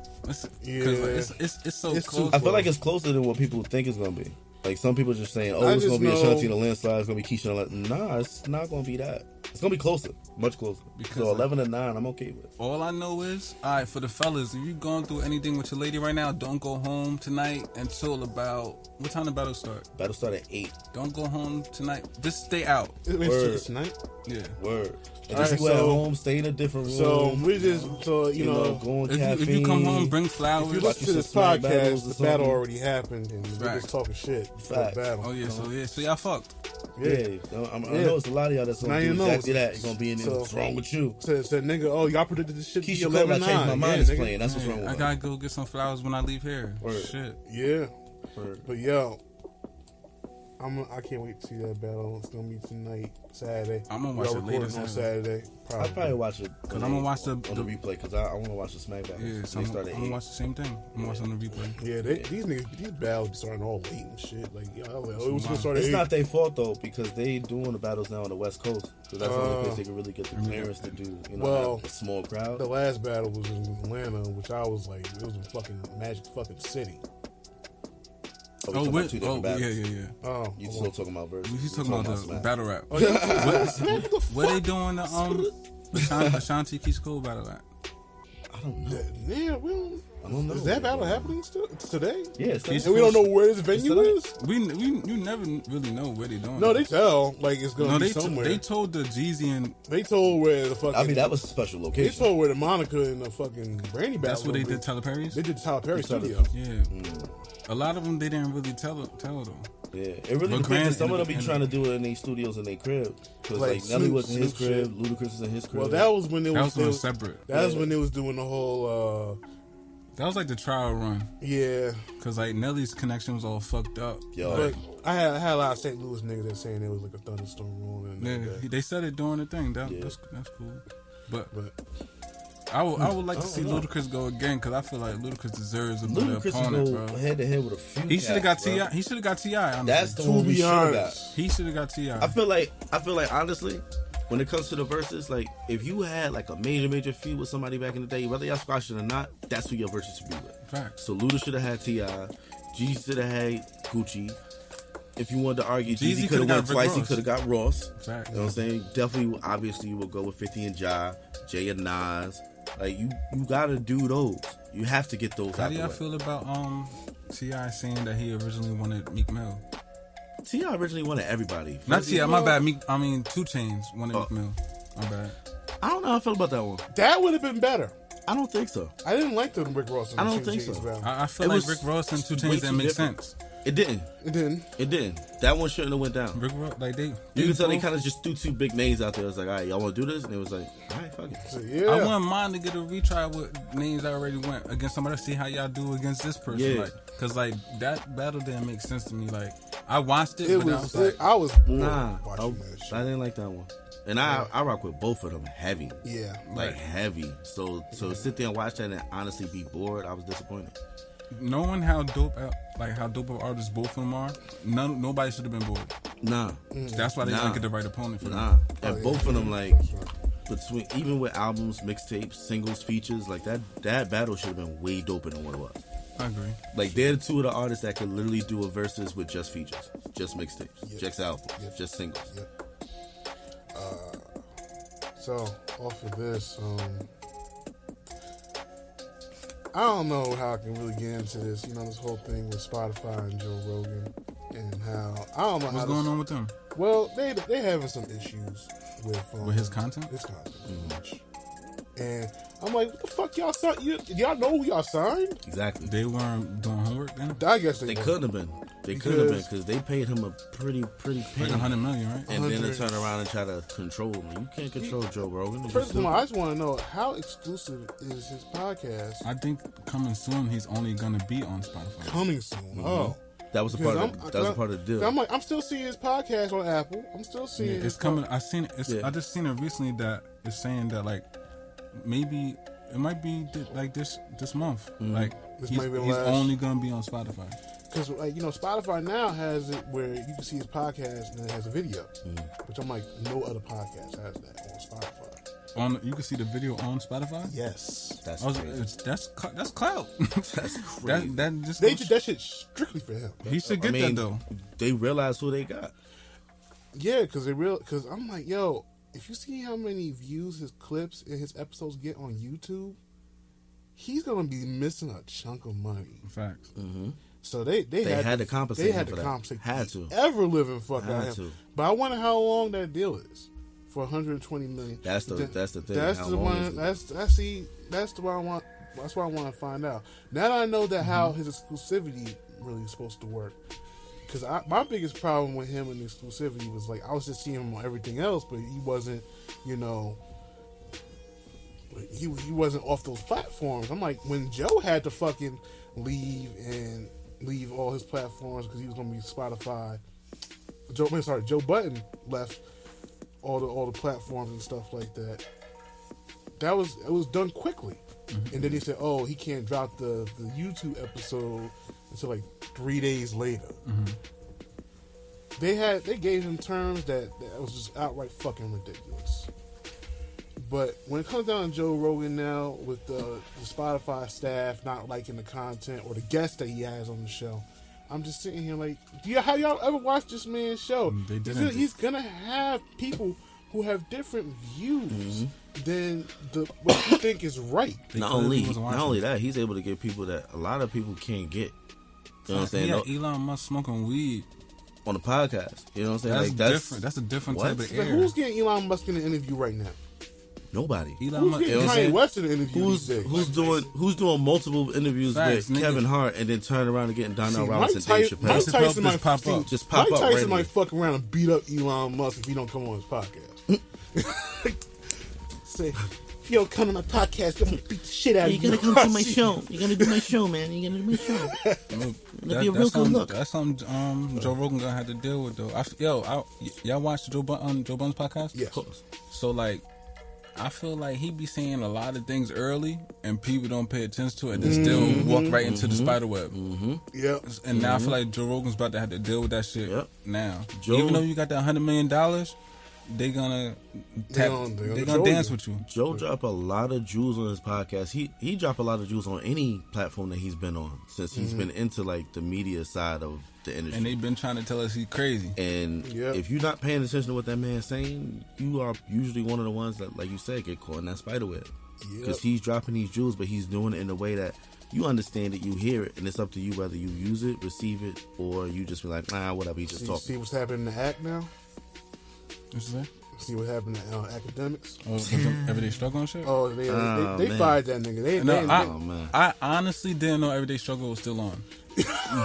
Yeah. It's so It's close. too I feel like it's closer than what people think it's gonna be. Like some people just saying, "Oh, it's gonna be Ashanti in a landslide. It's gonna be Keyshia." Nah, it's not gonna be that. It's gonna be closer, much closer. So 11-9, I'm okay with. All I know is, all right, for the fellas, if you going through anything with your lady right now, don't go home tonight until about what time the battle start? Battle start at 8. Don't go home tonight. Just stay out. Word. Tonight? Yeah. Word. And All just right, go at home, stay in a different room. So we just, go on caffeine. If you come home, bring flowers. If you listen to this podcast, the battle already happened, and we're just talking shit. Fact. Battle. Oh yeah, so y'all fucked. Yeah, I know it's a lot of y'all that's gonna do exactly that. You're gonna be in there. What's wrong with you? Said nigga, oh y'all predicted this shit. Keyshia Cole, I changed my mind. Is playing. That's what's wrong with I gotta go get some flowers when I leave here. Word. Shit. Yeah. Word. But yo, I can't wait to see that battle. It's gonna be tonight, Saturday. I'm gonna watch it later on Saturday. I'll probably watch it because I'm gonna watch the replay because I want to watch the Smack battle. Yeah, so I'm gonna watch the same thing. I'm watching the replay. Yeah, these battles be starting all late and shit. Like, yo, I was like, oh, it was gonna start at 8. It's not their fault though because they doing the battles now on the West Coast. So that's the only place they can really get the clearance to do. Have a small crowd. The last battle was in Atlanta, which I was like, it was a fucking Magic fucking city. Yeah. Oh, you still talking about verses? He's talking about the battle rap. Oh, yeah. What they doing the Ashanti Keyshia Cole battle at? I don't know. Yeah, I don't know. Is that battle happening still today? Yeah, and we don't know where this venue is. You never really know where they doing. No, they tell like it's gonna be somewhere. They told the Jeezy and they told where the fucking. I mean, that was a special location. They told where the Monica and the fucking Brandy battle. That's what they did. Tyler Perry's. They did Tyler Perry studio. Yeah. A lot of them they didn't really tell them. Yeah, it really depends. Some of them be trying to do it in their studios in their crib. Because like Nelly was in his crib, Ludacris was in his crib. Well, that was when it was separate. That was when they was doing the whole. That was like the trial run. Yeah. Because like Nelly's connection was all fucked up. Yo. But I had a lot of St. Louis niggas that saying it was like a thunderstorm rolling. Yeah, they said it during the thing. That's cool. But I would like to see Ludacris go again because I feel like Ludacris deserves a better opponent, bro. Head to head with a few. He should have got T.I. He should have got T.I. That's the one we should have got. He should have got T.I. I feel like honestly, when it comes to the verses, like if you had like a major feud with somebody back in the day, whether y'all squashed it or not, that's who your verses should be with. Fact. So Luda should have had T.I. Jeezy should have had Gucci. If you wanted to argue, Jeezy could have won twice. He could have got Ross. Fact. You know what I'm saying? Definitely, obviously, you would go with 50 and Ja, Jay and Nas. Like you gotta do those. You have to get those. How do y'all feel about T.I. saying that he originally wanted Meek Mill? T.I. originally wanted everybody. Not T.I. My bad. 2 Chainz wanted Meek Mill. My bad. I don't know how I feel about that one. That would have been better. I don't think so. I didn't like the Rick Ross. I don't think so. I feel like Rick Ross and 2 Chainz didn't make sense. It didn't. That one shouldn't have went down. Rick Ross, like you can tell they kind of just threw 2 big names out there. It's like, all right, y'all want to do this? And it was like, all right, fuck it. So, yeah. I wouldn't mind to get a retry with names that already went against somebody. See how y'all do against this person. Yeah. Because that battle didn't make sense to me. Like I watched it, but I was watching that shit. I didn't like that one. And I rock with both of them heavy. Yeah. Like heavy. So sit there and watch that and honestly be bored, I was disappointed. Knowing how dope of artists both of them are, nobody should have been bored. Nah. That's why they didn't get the right opponent for them. And both of them, like, between even with albums, mixtapes, singles, features, like that battle should have been way doper than what it was. I agree. Like they're the 2 of the artists that could literally do a versus with just features, just mixtapes, just albums, just singles. So off of this, I don't know how I can really get into this. You know, this whole thing with Spotify and Joe Rogan, and how I don't know what's going on with them. Well, they having some issues with his content. His content, and I'm like, what the fuck y'all signed? Y'all know who y'all signed? Exactly. They weren't doing homework then. I guess they couldn't have been. They couldn't have been because they paid him a pretty penny. Like $100 million, right? And then they turn around and try to control him. You can't control Joe Rogan. First of all, I just want to know how exclusive is his podcast. I think coming soon, he's only gonna be on Spotify. Coming soon. Oh, That was a part of the deal. I'm like, I'm still seeing his podcast on Apple. I'm still seeing it's coming. I seen it. I just seen it recently that it's saying that like maybe it might be like this month. Like he's only gonna be on Spotify. Because like Spotify now has it where you can see his podcast and it has a video, which I'm like, no other podcast has that on Spotify. You can see the video on Spotify. Yes, that's clout. That's crazy. They did that shit strictly for him. He should get that though. They realize who they got. Yeah, because I'm like, yo, if you see how many views his clips and his episodes get on YouTube, he's gonna be missing a chunk of money. Facts. Mm-hmm. So they had to compensate. They had to compensate. Had to ever living fuck out of him. But I wonder how long that deal is for 120 million. That's the thing. That's the one. That's the one I want. That's what I want to find out. Now that I know that how his exclusivity really is supposed to work. Because my biggest problem with him and exclusivity was like I was just seeing him on everything else, but he wasn't, he wasn't off those platforms. I'm like, when Joe had to fucking leave all his platforms because he was gonna be Spotify. Joe Budden left all the platforms and stuff like that. It was done quickly, and then he said, "Oh, he can't drop the YouTube episode until like 3 days later." They gave him terms that was just outright fucking ridiculous. But when it comes down to Joe Rogan now, with the Spotify staff not liking the content or the guests that he has on the show, I'm just sitting here like, have y'all ever watched this man's show? They didn't. He's gonna have people who have different views than what you think is right. Not only that, he's able to get people that a lot of people can't get. You know what I'm saying? Yeah, Elon Musk smoking weed on the podcast. You know what I'm saying? That's different. That's a different type of air. Who's getting Elon Musk in an interview right now? Nobody. Who's getting Kanye West in an interview? Who's doing multiple interviews with Kevin Hart and then turn around and getting Donnell Rollins and Dave Chappelle? Mike Tyson might pop up. Mike Tyson might fuck around and beat up Elon Musk if he don't come on his podcast. Say, if you don't come to my podcast, I'm gonna beat the shit out of you. You're gonna come to my show. You're gonna do my show, man. You're gonna do my show. It'll be a real good look. That's something Joe Rogan gonna have to deal with though. Y'all watch Joe Budden's podcast? Yes. So like, I feel like he be saying a lot of things early, and people don't pay attention to it, and then still walk right into the spider web. Yep. And now I feel like Joe Rogan's about to have to deal with that shit now. Even though you got that $100 million, they gonna dance with you. Joe drop a lot of jewels on his podcast. He drop a lot of jewels on any platform that he's been on since he's been into like the media side of the industry. And they've been trying to tell us he's crazy. And if you're not paying attention to what that man's saying, you are usually one of the ones that, like you said, get caught in that spider web. Because he's dropping these jewels, but he's doing it in a way that you understand it, you hear it, and it's up to you whether you use it, receive it, or you just be like, nah, whatever, he just talking. See what's happening in the act now? What's that? See what happened to academics? Oh, Everyday Struggle and shit? Oh, they fired that nigga. I honestly didn't know Everyday Struggle was still on.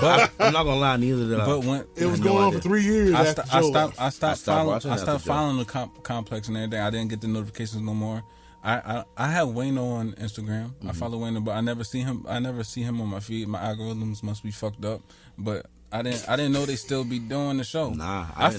But I'm not gonna lie, neither did I. But when it was going on for 3 years, I stopped following the complex and everything. I didn't get the notifications no more. I have Wayne on Instagram. I follow Wayne, but I never see him on my feed. My algorithms must be fucked up. But I didn't know they still be doing the show. Nah, I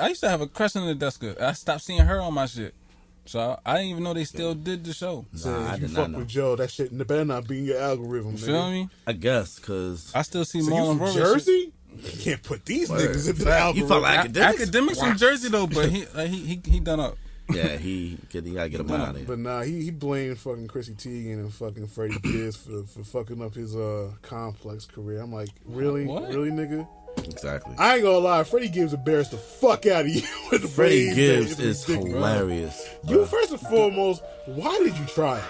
used to have a crush on the Deska. I stopped seeing her on my shit. So I didn't even know they still did the show. If you fuck with Joe, that shit better not be in your algorithm. You feel me? I guess, because I still see so Marlon from Jersey? You can't put these niggas into the algorithm. You follow academics from Jersey though, but he done up. Yeah, he gotta get him out of there. But nah, he blamed fucking Chrissy Teigen and fucking Freddie Gibbs for fucking up his complex career. I'm like, really, nigga? Exactly. I ain't gonna lie, Freddie Gibbs embarrassed the fuck out of you with the Freddie Gibbs is hilarious. You first and foremost, why did you try it?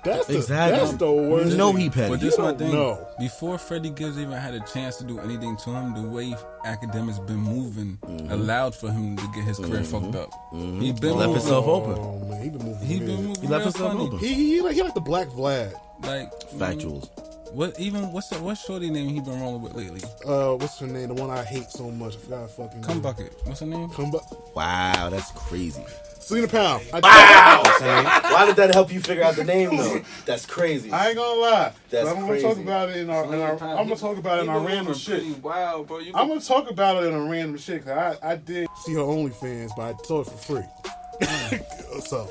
That's the worst. You know he petty. But this my thing. Before Freddie Gibbs even had a chance to do anything to him, the way academics been moving allowed for him to get his career fucked up. He been left himself open. Oh man, he been moving. He left himself open. He like the Black Vlad. Like factuals. What's shorty name he been rolling with lately? What's her name? The one I hate so much. I forgot her fucking Cum Bucket. What's her name? Cum Bucket. Wow, that's crazy. Selena Powell. Wow. Why did that help you figure out the name though? That's crazy. I ain't gonna lie. That's I'm gonna crazy. talk about it in our I'm gonna talk about it in our random shit. Wow, bro. I'm gonna talk about it in a random shit because I did see her OnlyFans, but I saw it for free. So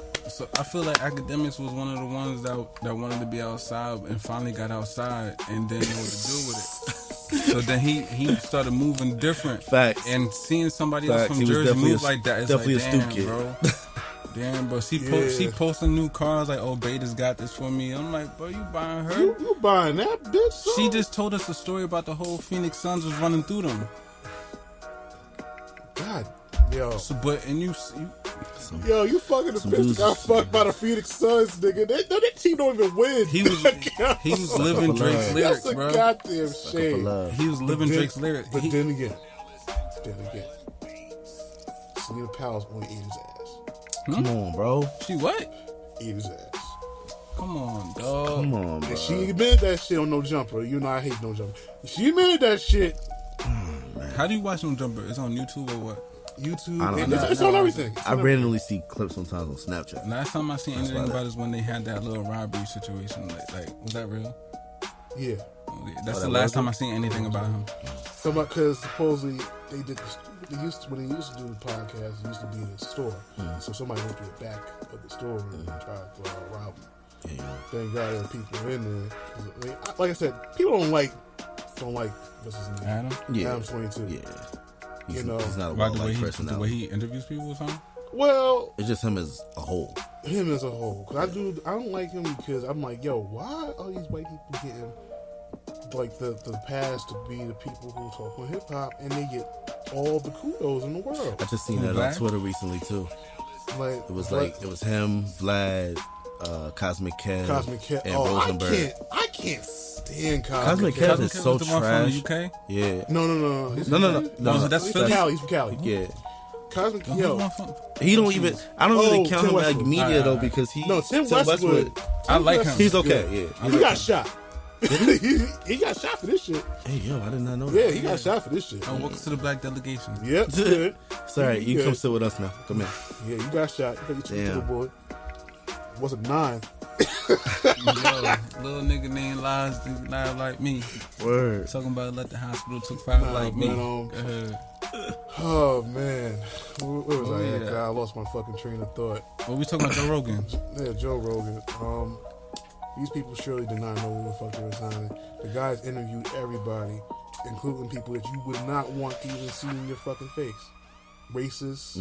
I feel like Academics was one of the ones that wanted to be outside and finally got outside and didn't know what to do with it. So then he started moving different. Facts. And seeing somebody Facts. else from He was Jersey move definitely like that, it's definitely like, a damn, stoop kid. bro. Damn, bro. She posting new cars like, oh, Beta's got this for me. I'm like, bro, you buying her? you buying that bitch? Son? She just told us a story about the whole Phoenix Suns was running through them. God, yo. So, but and you Yo, you fucking the bitch that got fucked by the Phoenix Suns, nigga. That team don't even win. he was living Drake's lyrics, That's a bro. goddamn shame. He was living Drake's lyrics. But then again, Selena Powell's only ate his ass. Come on, bro. She what? Ate his ass. Come on, dog. Come on, bro. And she admitted that shit on No Jumper. You know I hate No Jumper. She admitted that shit. How do you watch them jumper? It's on YouTube or what? YouTube. I don't And know. it's on everything. I randomly see clips sometimes on Snapchat. Last time I seen That's anything why about is when they had that little robbery situation. Like was that real? Yeah. That's that the last was time it? I seen anything about him. Because supposedly they did this. When they used to do the podcast, it used to be in a store. So somebody went to the back of the store and tried to rob him. Yeah. Thank God there were people in there. I mean, like I said, people don't like what's his name? Adam? Yeah. Adam's 22. Yeah. He's, You know, he's not a About the way well-liked he personality. the way he interviews people or something. Well, It's just him as a whole. him as a whole. Cause I don't like him because I'm like, yo, why are these white people getting like the pass to be the people who talk on hip hop and they get all the kudos in the world? I just seen Who, that Vlad? on Twitter recently too. Like It was him, Vlad, Cosmic Kev, Cosmic Kev. and Oh, Rosenberg. I can't stand Cosmic Cosmic Kev Kev. is so was the one trash. from the UK. Yeah. No. He's No, that's He's Philly? from Cali. He's from Cali. Yeah. Cosmic Who's the Yo. one from- He don't even. I don't really count Tim him like Westwood. media though because he. No, Tim Westwood. I like him. He's okay. Yeah. He got shot. he got shot for this shit. Hey yo, I did not know Yeah, that. he got shot for this shit. Oh, welcome to the black delegation. Yep, good. Sorry, you Good. come sit with us now. Come here. Yeah, you got shot. You got your Damn. boy. Was it 9? Yo, little nigga named lies like me. Word. Talking about let the hospital took 5 Nah, like me. but, Go ahead. Oh man, where was I at? yeah. God, I lost my fucking train of thought. Well, we talking about Joe Rogan. Yeah, Joe Rogan. These people surely did not know who the fuck they were signing. The guys interviewed everybody, including people that you would not want to even see in your fucking face. Racists,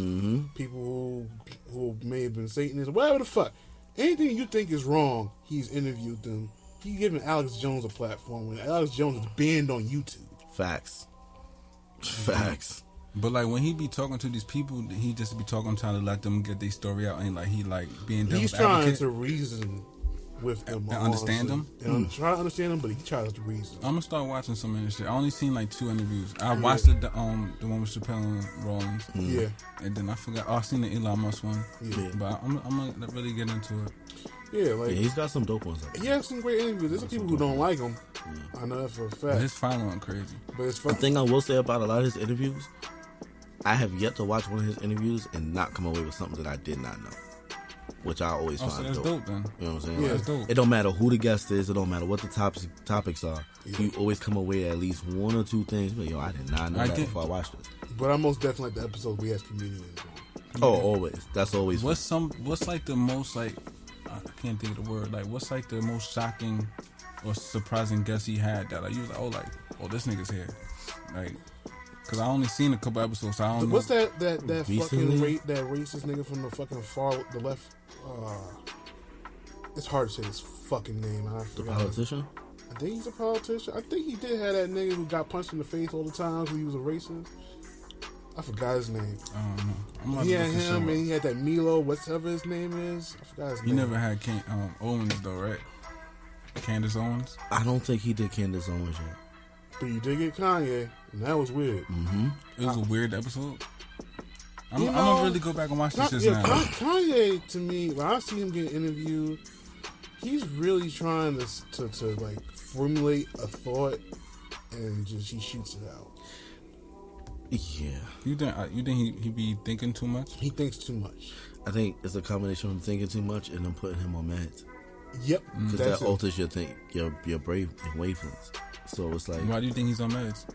people who may have been Satanists, whatever the fuck. Anything you think is wrong, he's interviewed them. He's giving Alex Jones a platform when Alex Jones is banned on YouTube. Facts. Facts. But like when he be talking to these people, he just be talking trying to let them get their story out, and like he like being devil's He's trying advocate. to reason with them. And understand them? And try to understand them, but he tries to reason. I'm gonna start watching some of this shit. I only seen like 2 interviews. I watched the one with Chappelle and Rollins. Yeah. And then I forgot. Oh, I seen the Elon Musk one. Yeah. But I'm gonna really get into it. Yeah, like Yeah, he's got some dope ones. he has some great interviews. There's some people who don't like him. I know that for a But fact. his final went crazy. But it's The fun. thing I will say about a lot of his interviews, I have yet to watch one of his interviews and not come away with something that I did not know, which I always Oh, so find that's dope. dope then. You know what I'm saying? Yeah, Like, that's dope. it don't matter who the guest is. It don't matter what the topics are. You always come away at least 1 or 2 things. But yo, I did not know I that get- before I watched this. But I most definitely like the episode we had comedians on. Oh, always. That's always. What's like the most like I can't think of the word. Like what's like the most shocking or surprising guest he had that like you was like oh this nigga's here, like because I only seen a couple episodes. So I don't What's know. that Recently? fucking that racist nigga from the fucking the left? It's hard to say his fucking name. I The forgot. politician? I think he's a politician. I think he did have that nigga who got punched in the face all the time because he was a racist. I forgot his name. I don't know. I'm about He to had look this him shit and up. he had that Milo, whatever his name is. I forgot his He name. never had Owens though, right? Candace Owens. I don't think he did Candace Owens yet. But you did get Kanye, and that was weird. It was a weird episode. I'm You gonna know, really go back and watch this shit Yeah, now. Kanye, to me, when I see him get interviewed, he's really trying to like formulate a thought, and just he shoots it out. Yeah. You think he be thinking too much? He thinks too much. I think it's a combination of him thinking too much and then putting him on meds. Yep. Because that alters your wavelengths. So it's like... Why do you think he's on meds?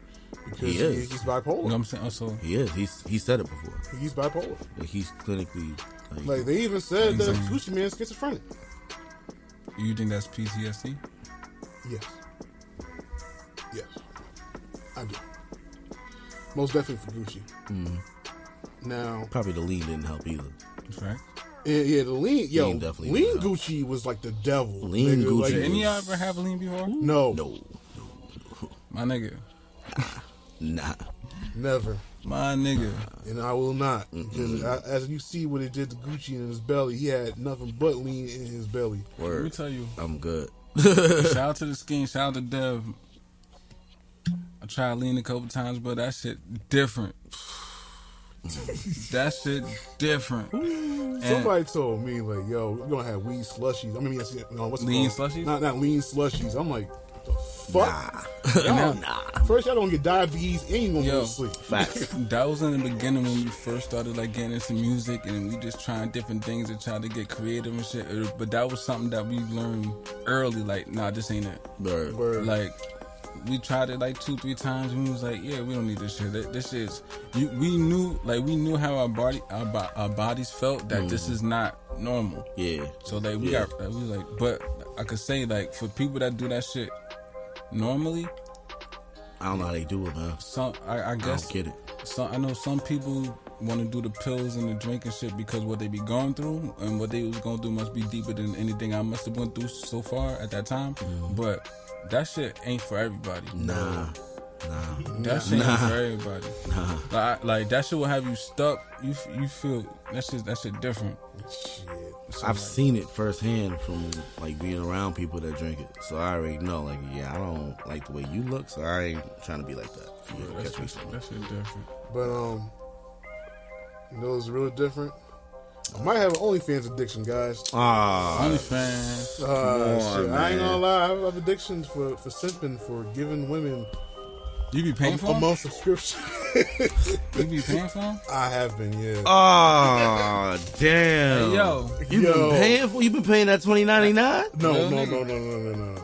Because he's bipolar. You know what I'm saying? Also, He is. He said it before. He's bipolar. He's clinically... Like, they even said that Gucci Mane's schizophrenic. you think that's PTSD? Yes. Yes. I do. Most definitely for Gucci. Mm-hmm. Now... Probably the lean didn't help either. That's right. Yeah, the lean... Yo, Lean definitely lean didn't help. Gucci was like the devil. Lean nigga. Gucci Like, Did any of y'all ever have a lean before? No. My nigga. Nah. Never. My nigga. And I will not. Because as you see what it did to Gucci in his belly, he had nothing but lean in his belly. Let me Word. tell you. I'm good. Shout out to the skin. Shout out to Dev. I tried lean a couple times, but that shit different. That shit different. Somebody told me, like, yo, we're going to have weed slushies. I mean, what's it Lean called? slushies? Not lean slushies. I'm like, the fuck? Nah. First, y'all don't get diabetes and you gonna go Yo, to sleep. Facts. That was in the beginning when we first started like getting into music and we just trying different things and trying to get creative and shit. But that was something that we learned early. Like, nah, this ain't it. Word. Like, we tried it like 2-3 times and we was like, yeah, we don't need this shit. This is we knew how our bodies felt that this is not normal. Yeah. So like we was like, but I could say like for people that do that shit normally, I don't know how they do it, man. I guess don't get it. I know some people want to do the pills and the drink and shit because what they be going through and what they was going through must be deeper than anything I must have went through so far at that time. But that shit ain't for everybody. Nah. That shit ain't for everybody. Like that shit will have you stuck. You feel that shit different. Shit. So, I've like, seen it firsthand from like being around people that drink it, so I already know. Like, yeah, I don't like the way you look, so I ain't trying to be like that. yeah, that shit different. But, you know what's really different? I might have an OnlyFans addiction, guys. OnlyFans. Shit. on, I ain't man. gonna lie. I have addictions for simping, for giving women You be paying for a them? month subscription. You be paying for them? I have been, yeah. Oh, damn. Hey, yo. You've been paying that $20.99? No.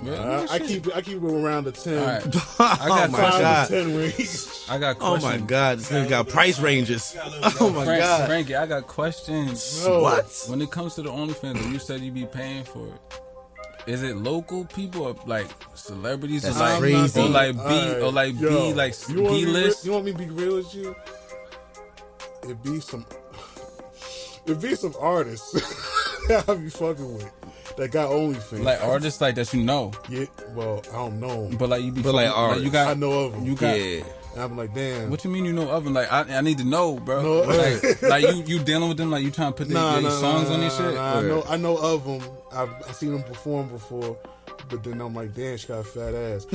Real I shit. keep it around the 10. All right. I got my 5 God. to 10 range. I got Oh questions. my God, this nigga got price ranges. Oh my God. Frankie, I got questions. No. What? When it comes to the OnlyFans, you said you be paying for it. Is it local people or like celebrities That's or like crazy. or like B Alright, or like yo, B like you want B me list? You want me to be real with you? It be some artists that I be fucking with that got OnlyFans. Like artists like that you know, Yeah, well, I don't know 'em. but like you be But, like, fucking- artists. you got I know of them. you got. Yeah. And I'm like, damn. What you mean you know of them? Like I need to know, bro. No. Like you dealing with them? Like you trying to put their songs on this shit? I know of them. I've seen them perform before, but then I'm like, damn, she got a fat ass.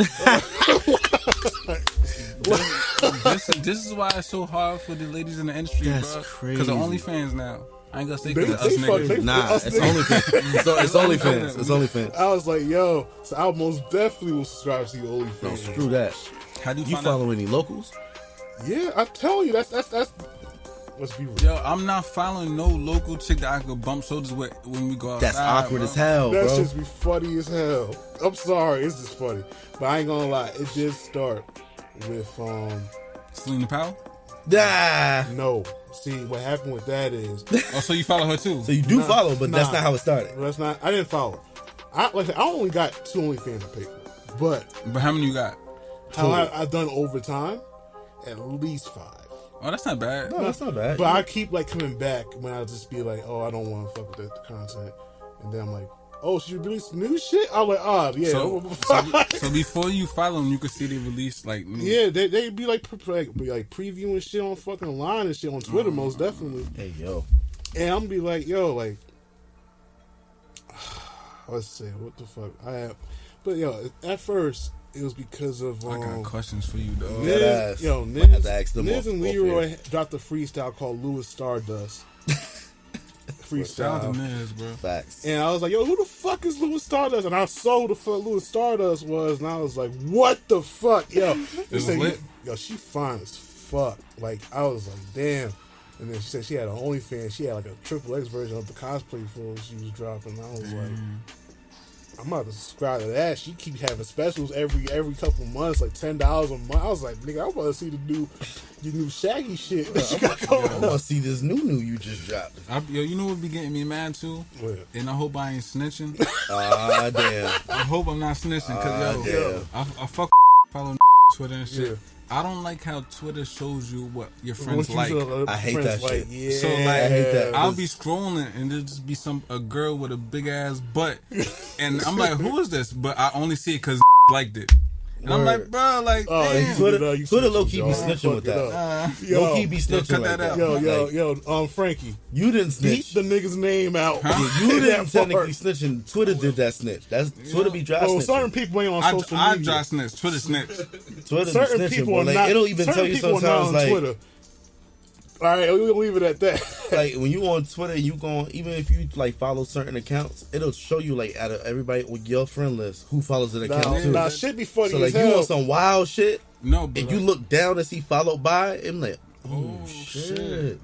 This is why it's so hard for the ladies in the industry, That's bro. crazy. Because of OnlyFans now. I ain't gonna say They- because of us they fuck- niggas. they- Nah, Us it's niggas. OnlyFans. It's OnlyFans. It's OnlyFans. I was like, yo, so I most definitely will subscribe to your OnlyFans. No, screw that. How do you, You find out? follow any locals? Yeah, I tell you, that's. Let's be real. Yo, I'm not following no local chick that I could bump shoulders with when we go outside. That's awkward bro. as hell, That bro. just be funny as hell. I'm sorry, it's just funny, but I ain't gonna lie. It did start with Selena Powell? no. See, what happened with that is Oh, so you follow her too? So you do Nah, follow, but that's nah. not how it started. that's not. I didn't follow. I only got 2 OnlyFans to pay for, but But how many you got? how I've done over time, at least 5. Oh, that's not bad. No, that's not bad. But I keep like coming back when I just be like, oh, I don't want to fuck with that content, and then I'm like, oh, she released new shit. I'm like, yeah. So before you follow them, you could see they release like new. Yeah, they be like previewing shit on fucking line and shit on Twitter, most definitely. Hey, yo. And I'm be like, yo, like, let's say, what the fuck? But yo, at first it was because of I got questions for you, though. Niz, Might have to ask them Niz off- and off Leroy air. dropped a freestyle called Louis Stardust. Shout out to Freestyle. Miz, bro. Facts. And I was like, yo, who the fuck is Louis Stardust? And I saw who the fuck Louis Stardust was, and I was like, what the fuck? Yo, they was said, lit? yo, she fine as fuck. Like, I was like, damn. And then she said she had an OnlyFans. She had like a XXX version of the cosplay photos she was dropping. I was like, I'm about to subscribe to that. She keeps having specials every couple months, like $10 a month. I was like, nigga, I'm about to see the new Shaggy shit. I'm about to see this new you just dropped. Yo, you know what be getting me mad too? What? And I hope I ain't snitching. Ah, damn. I hope I'm not snitching, cause yo, I fuck follow Twitter and shit. Yeah. I don't like how Twitter shows you what your friends like. I hate that shit. Yeah, So like, I hate that. I'll be scrolling and there'll just be a girl with a big ass butt, and I'm like, who is this? But I only see it because liked it. And I'm like, bro, like, damn. Twitter low key be snitching with that. Low key be snitching like that. Yo, Frankie, you didn't snitch. Beat the nigga's name out. Huh? You didn't technically snitching. Twitter did that snitch. That's Twitter be dry snitching. Certain people ain't on social media. I dry snitch. Twitter snitch. Twitter certain be snitching, people are like, not. It'll even tell you sometimes like. Twitter. All right, we'll leave it at that. Like when you on Twitter, you going even if you like follow certain accounts, it'll show you like out of everybody with your friend list who follows an account too. Nah, shit be funny. So like as hell. you want some wild shit. No, but if you look down and see followed by, I'm like, oh shit.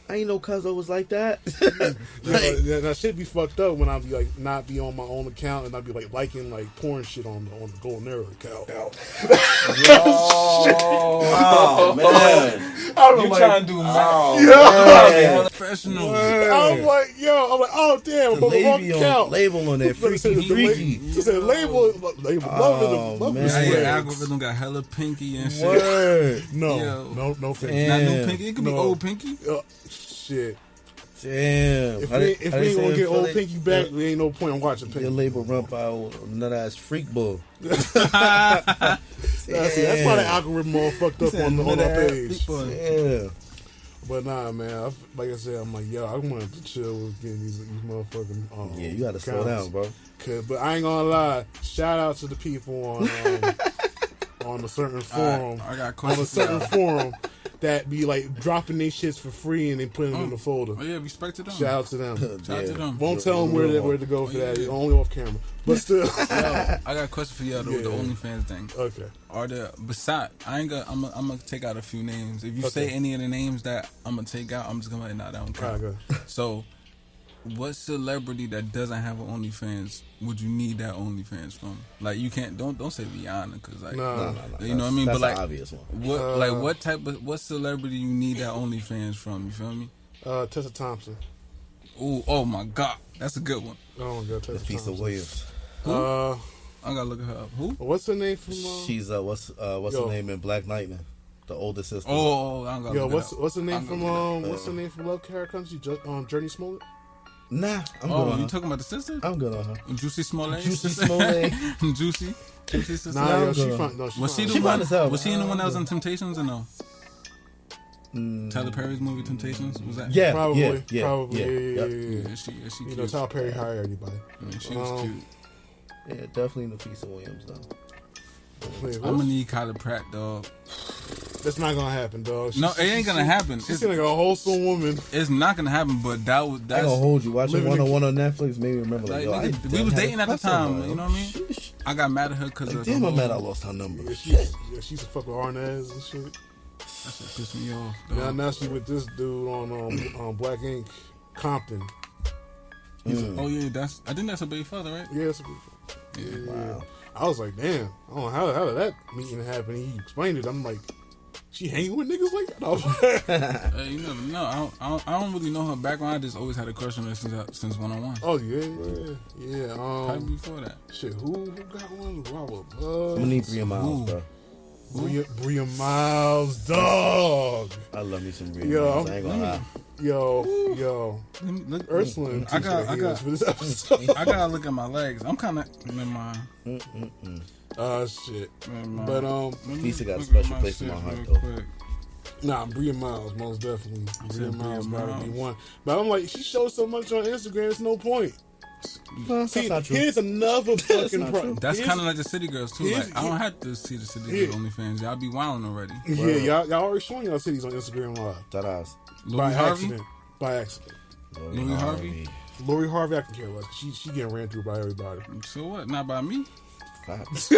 I ain't know Cuzzo was like that. That shit be fucked up when I be like not be on my own account and I be like liking like porn shit on the Golden Arrow account. Oh man. You trying to do mad? Professional. I'm like, oh damn, I'm on the wrong account. Label on that freaky. She said label. Love is Now your algorithm got hella pinky and shit. Word. No pinky. Not new pinky. It could be old pinky. Shit. Damn. If we ain't gonna get old pinky back, there ain't no point in watching pinky. Your label run by nut ass freak bull. That's why the algorithm all fucked up on our page. Yeah. But nah, man. Like I said, I'm like, yo, I wanted to chill with getting these motherfucking. Yeah, you gotta slow down, bro. But I ain't gonna lie. Shout out to the people on a certain forum. I got on a questions. certain forum that be like dropping their shits for free and they put them in the folder. Oh yeah, respect to them. Shout out to them. Shout out to them. Won't tell them where to go for that. Only off camera. But still. Yo, I got a question for y'all though, with the OnlyFans thing. Okay. Are there I'm gonna take out a few names. If you say any of the names that I'm gonna take out, I'm just gonna that don't count. Right, so, what celebrity that doesn't have an OnlyFans would you need that OnlyFans from? Like you can't don't say Rihanna because like no. You know what I mean? That's but like an obvious one. What celebrity you need that OnlyFans from? You feel me? Tessa Thompson. Ooh, oh my God, that's a good one. Oh my God, Tessa Thompson. Williams. Who? I gotta look her up. Who? What's her name from? She's what's her name in Black Lightning? The older sister. Oh, I gotta look it up. What's her name from what's her name from Love Care Country? Journey Smollett. Nah, I'm good on you her. talking about the sister? I'm good on her. Juicy Smollett. Juicy Smollett. Juicy sister. Nah, yo, she fine. No, was she the one? Was she in the one that was in Temptations or no? Tyler Perry's movie Temptations, was that? Yeah, probably. Yeah, she you cute. know, Tyler Perry hired everybody. Yeah, she was cute. Yeah, definitely Nafisa Williams though. I'm gonna need Kyla Pratt, dog. That's not gonna happen, dog. No, it ain't gonna happen. She's like a wholesome woman. It's not gonna happen, but that's I ain't gonna hold you. Watching 101 on Netflix made me remember. Like, nigga, we was dating at the time. You know what I mean? I got mad at her because like, damn, I'm mad I lost her number. Yeah, she used to fuck with Arnaz and shit. That shit pissed me off. Now she with this dude on Black Ink, Compton. Oh yeah, I think that's a baby father, right? Yeah, that's a baby father. Yeah. Wow. I was like, damn. I don't know how did that meeting happen. He explained it. I'm like, she hanging with niggas like that? Hey, you never know. I don't really know her background. I just always had a crush on her since 101. Oh yeah. Probably before that. Shit, who got one? I'm gonna need Bria Miles, bro. Bria Miles, dog. I love me some Bria Miles. I ain't gonna lie. Yo. Look, Ursula. I got for this episode. I gotta look at my legs. I'm kind of in my. Shit. But Lisa got a special place in my heart though. Quick. Nah, Bria Miles, most definitely. Bria Miles gotta be one. But I'm like, she shows so much on Instagram. There's no point. That's not true. Here's another fucking problem. That's kind of like the City Girls too. Like I don't have to see the City Girls OnlyFans. Y'all be wilding already. Yeah, y'all already showing y'all cities on Instagram Live. That ass. By accident. Louie Harvey. Lori Harvey, I can care less. She getting ran through by everybody. So what? Not by me. Facts.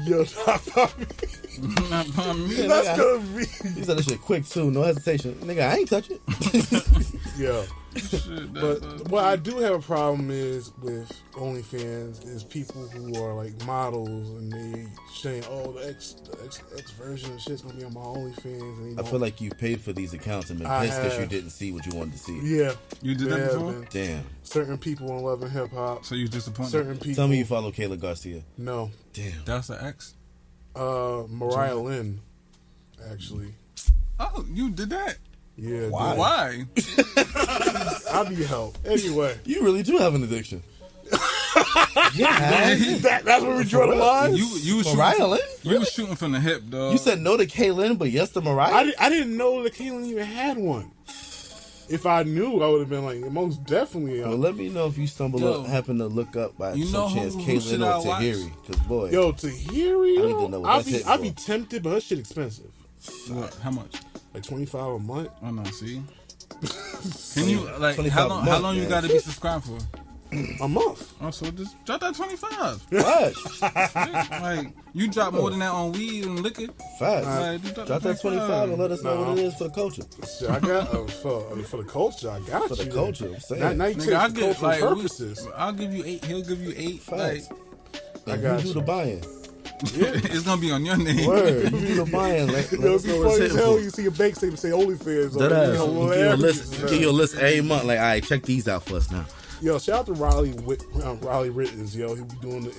Yo, not by me. Not upon me. That's gonna be. He said that shit quick too, no hesitation. Nigga, I ain't touch it. Yeah. Shit, But what I do have a problem is with OnlyFans is people who are like models and they saying, "Oh, the X version of shit's gonna be on my OnlyFans." And, I feel like you paid for these accounts and been pissed because you didn't see what you wanted to see. Yeah, you did that before. been. Damn. Certain people on Love and Hip Hop. So you disappointed? Certain people. Tell me you follow Kayla Garcia. No. Damn. That's an ex. Mariah Lynn, actually. Oh, you did that? Yeah. Why? Why? I need help. Anyway. You really do have an addiction. Yeah. That's where we draw the line? You was Mariah shooting, Lynn? You was shooting from the hip, dog. You said no to Kaylin, but yes to Mariah? I didn't know that Kaylin even had one. If I knew, I would have been like, most definitely. Well, let me know if you happen to look up by some chance Kaylin or Tahiri. Because, boy. Yo, Tahiri? I need to know what that's I'd be tempted, but her shit expensive. What? How much? Like $25 a month. Oh no, see. Can you like how long you got to be subscribed for? A month. Oh, so just drop that 25. What? Like you drop more than that on weed and liquor. Facts. Like, Drop that 25 and let us know what it is for the culture. Shit, I got for the culture. I got For you. the culture, I'm saying. Now you Nigga, take I'll for get cultural like purposes. I'll give you 8. He'll give you 8. Like, Facts. I And got you do the buy-in. it's gonna be on your name. Word. You do the buy-in. Let Yo, us it'd be know what funny it's as hitting hell. for. You see a bank statement say OnlyFans. That ass. Hilarious. Give you a list every month. Like, all right, check these out for us now. Yo, shout out to Riley Rittens, yo. Who be doing the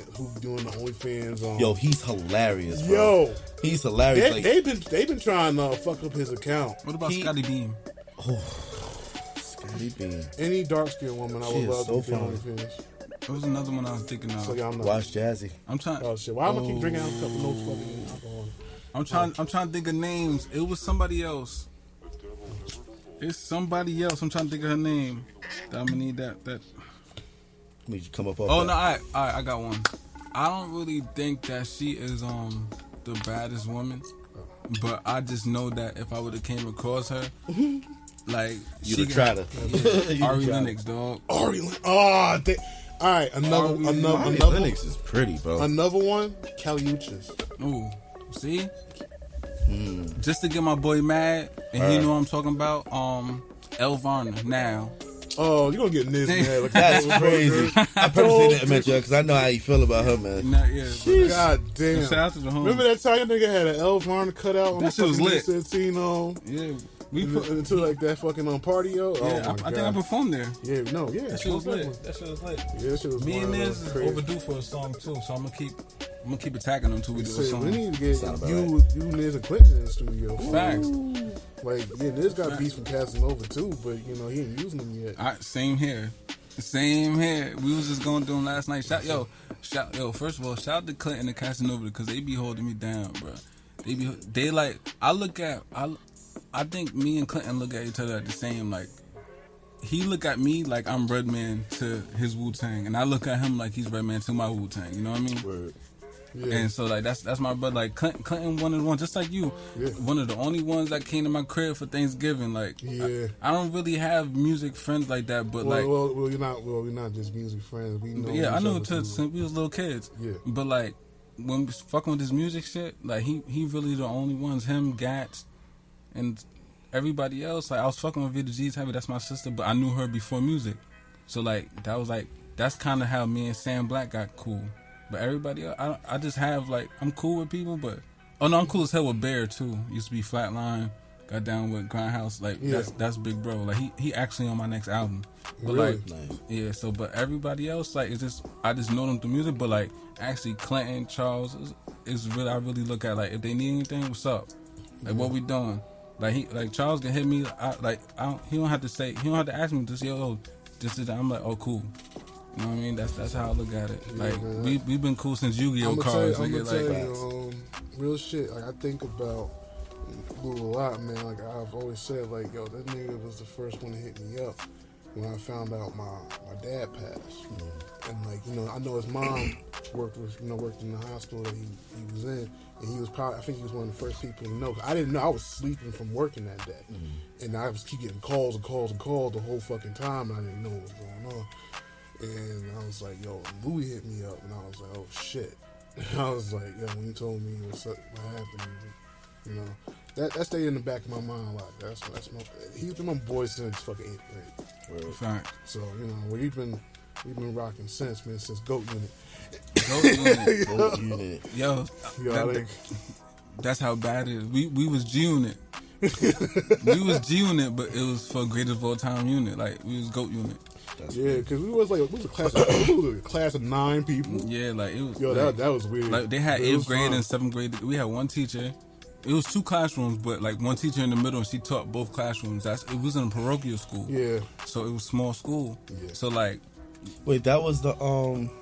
OnlyFans. Yo, he's hilarious, bro. Yo, He's hilarious. they've been trying to fuck up his account. What about Scotty Beam? Scotty Beam. Any dark skinned woman, I She would is love so to be on fine. OnlyFans. There was another one I was thinking of. So yeah, I'm not. Watch Jazzy. I'm trying. Oh shit! Why am I keep drinking out a couple no fucking alcohol? I'm trying to think of names. It was somebody else. It's somebody else. I'm trying to think of her name. I'm gonna need that. Need you to come up off Oh that. no! I got one. I don't really think that she is the baddest woman, but I just know that if I would have came across her, like You'd she have tried her. Yeah, Ari Lennox, dog. Ari Lennox. Oh, all right. Another Lennox is pretty, bro. Another one. Kelly Uchis. Ooh, see. Just to get my boy mad, and he know what I'm talking about. El Varner now. Oh, you're gonna get Niz mad. Like, That's crazy. I purposely didn't mention her because I know how you feel about her, man. Not yet. God damn. Shout out to the home. Remember that time that nigga had an El Varner cutout on That shit was the lit. 17 Yeah, we put. into like that fucking party, yo. Yeah, Oh my I God. think I performed there. Yeah, no, yeah. That shit was lit. That shit was lit. Yeah, that shit was Me and one of Niz those is crazy. overdue for a song too, so I'm gonna keep attacking them until we do a Shit, song. we need to get Sound about you, Niz, and Clinton in the studio. Facts. Like, yeah, Niz got beats from Casanova too, but you know he ain't using them yet. Same here. Same here. We was just going through them last night. First of all, shout out to Clinton and Casanova because they be holding me down, bro. They like I think me and Clinton look at each other at the same, like he look at me like I'm Redman to his Wu-Tang, and I look at him like he's Redman to my Wu-Tang. You know what I mean? Word. Yeah. And so like that's my brother. Like Clinton one of the ones, just like you, one of the only ones that came to my crib for Thanksgiving. Like I don't really have music friends like that, but we're not just music friends. We know. I know too. since we was little kids. Yeah. But like when we fucking with this music shit, like he really the only ones. Him, Gats, and everybody else. Like I was fucking with Vida G's heavy. That's my sister, but I knew her before music. So like that's kind of how me and Sam Black got cool. But everybody else, I just have like I'm cool with people, but I'm cool as hell with Bear too. Used to be Flatline, got down with Grindhouse. Like that's big bro. Like he actually on my next album. But really? like Nice. yeah, so but everybody else like it's just I just know them through music. But like actually Clinton, Charles is really I really look at like if they need anything, what's up? Like what we doing? Like Charles can hit me. He don't have to ask me just this is that. I'm like oh cool. You know what I mean? That's how I look at it. Yeah, Like man. we've been cool since Yu-Gi-Oh I'm cards. gonna Nigga, tell like you, real shit. Like I think about Lou a lot, man. Like I've always said, like yo, that nigga was the first one to hit me up when I found out my dad passed. And like I know his mom worked in the hospital that he was in, and he was probably I think he was one of the first people to know. I didn't know I was sleeping from working that day, and I was keep getting calls the whole fucking time, and I didn't know what was going on. And I was like, yo, Louie hit me up, and I was like, oh shit. I was like, yeah, when you told me what happened, you know, that stayed in the back of my mind a lot. That's he's been my boy since fucking 8th grade. Fact. So, you know, we've been rocking since, man, since GOAT Unit. Goat unit. Yo, that's how bad it is. We was G Unit. We was G Unit, but it was for greatest of all time unit. Like, we was GOAT Unit. Yeah, because we was a class of 9 people. Yeah, like it was. Yo, like, that was weird. Like they had 8th grade and 7th grade. We had one teacher. It was 2 classrooms, but like one teacher in the middle, and she taught both classrooms. It was in a parochial school. Yeah. So it was small school. Yeah. So like. Wait, that was the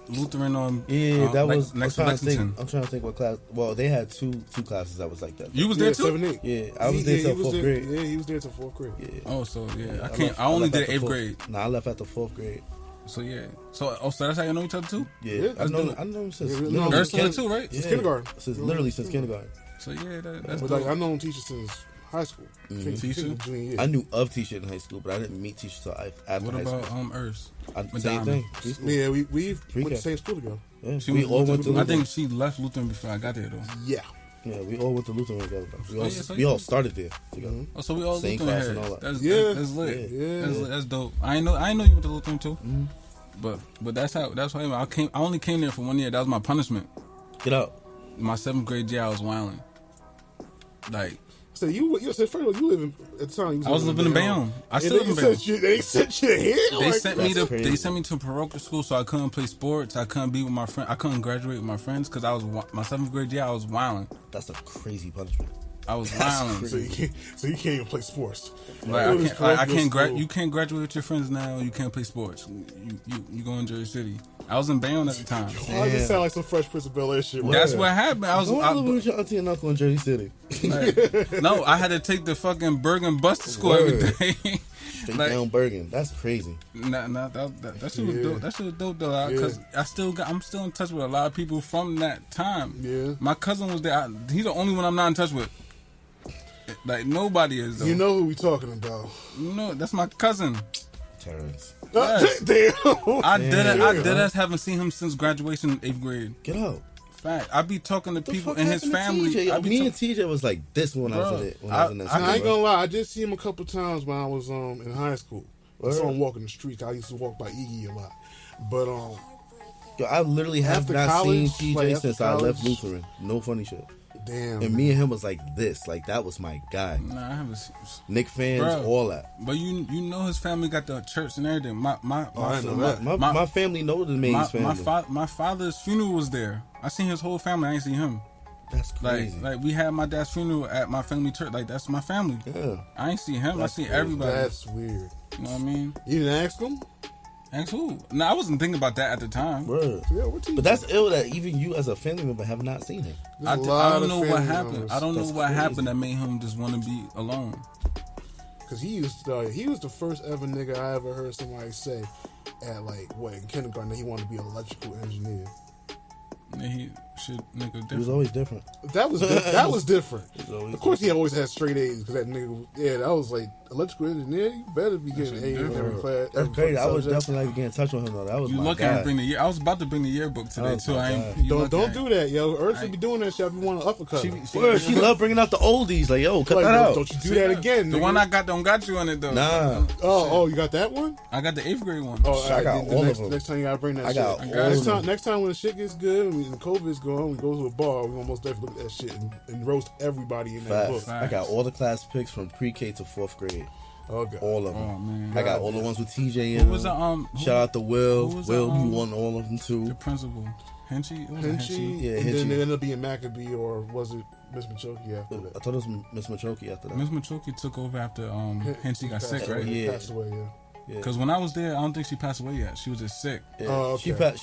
Lutheran on. Yeah, that was next to Lexington. I'm trying to think what class. Well, they had two classes that was like that. You was there too? 7, 8. Yeah, I was there till 4th grade. Yeah, he was there till 4th grade. Yeah. Oh, so yeah, I only did 8th grade. Nah, I left after 4th grade. So yeah, so that's how you know each other too? Yeah, I know him since Earth too, right? Since kindergarten. Since kindergarten. So yeah, that's. But like I known teachers since high school. Teacher? I knew of Teacher in high school, but I didn't meet Teacher till after high school. What about Earth? Same thing. Yeah, we went to the same school together. Yeah, we all went to Lutheran. I think she left Lutheran before I got there though. Yeah. Yeah, we all went to Lutheran together. We all started there together. Oh, so we all same Lutheran class here. and all that. That's lit. Yeah. That's dope. I know you went to Lutheran too. Mm-hmm. But that's why I only came there for 1 year. That was my punishment. Get out. My 7th grade year, I was wilding. Like. So you said first of all, you live at the time. I was living in Bayonne. I still live in Bayonne. They sent you here. They sent me to parochial school, so I couldn't play sports. I couldn't be with my friends. I couldn't graduate with my friends because I was my 7th grade year. I was wilding. That's a crazy punishment. I was wilding. So you can't even play sports. Like, I can't. You can't graduate with your friends now. You can't play sports. You go in Jersey City. I was in Bayonne at the time. Why does it sound like some Fresh Prince of Bel-Air shit? That's what happened. I was living with your auntie and uncle in Jersey City. Like, no, I had to take the fucking Bergen bus to school every day. Straight down Bergen. That's crazy. That shit was dope. That shit was dope though, because I'm still in touch with a lot of people from that time. Yeah, my cousin was there. He's the only one I'm not in touch with. Like nobody is though. You know who we talking about? You know, that's my cousin. Terrence. Yes. Damn. I deadass haven't seen him since graduation in 8th grade. Get out. Fact. I be talking to people in his family. Me and TJ was like this when I was in that school. I ain't gonna lie, I did see him a couple times when I was in high school. I saw him walking the streets. I used to walk by Iggy a lot. But yo, I literally have not seen TJ since I left Lutheran. No funny shit. Damn. And me and him was like this. Like that was my guy. Nah, I haven't. Nick fans, all that. But you know his family got the church and everything. My family know the Mays family. My father's funeral was there. I seen his whole family. I ain't seen him. That's crazy. Like we had my dad's funeral at my family church. Like that's my family. Yeah. I ain't seen him. That's I seen crazy. everybody. That's weird. You know what I mean? You didn't ask him? Ask who? No, I wasn't thinking about that at the time. Word. Yeah, but that's ill that even you as a family member have not seen him. I don't know what happened. I don't know what happened that made him just want to be alone. Cause he was the first ever nigga I ever heard somebody say at in kindergarten that he wanted to be an electrical engineer. He different. He was always different. That was different. Of course, he always had straight A's because that nigga. Yeah, that was like electrical engineer. You better be getting an A in every class. That's crazy. I was definitely getting in touch with him though. That was my guy. Bring the year. I was about to bring the yearbook today too. Don't do that, yo. Earth should be doing that shit. If you want to uppercut. She love bringing out the oldies. Like yo, cut that out. Don't you do that again? The one I got don't got you on it though. Nah. Oh, you got that one? I got the 8th grade one. Oh, I got all of them. Next time you gotta bring that. I got shit. all of them. Next time when the shit gets good and COVID's going, we go to a bar. We almost definitely look at that shit and roast everybody in that book. I got all the class picks from pre-K to 4th grade. Okay. All of them. Oh, man. I got all the ones with TJ in them. Shout out to Will. Will, you won all of them too. The principal. Henchy? Yeah, and Henchy. then they ended up being Maccabee, or was it Miss Machoki after that? I thought it was Miss Machoki after that. Miss Machoki took over after Henchy got sick, right? Yeah. Passed away, yeah. Because when I was there, I don't think she passed away yet. She was just sick. Yeah. Oh, okay.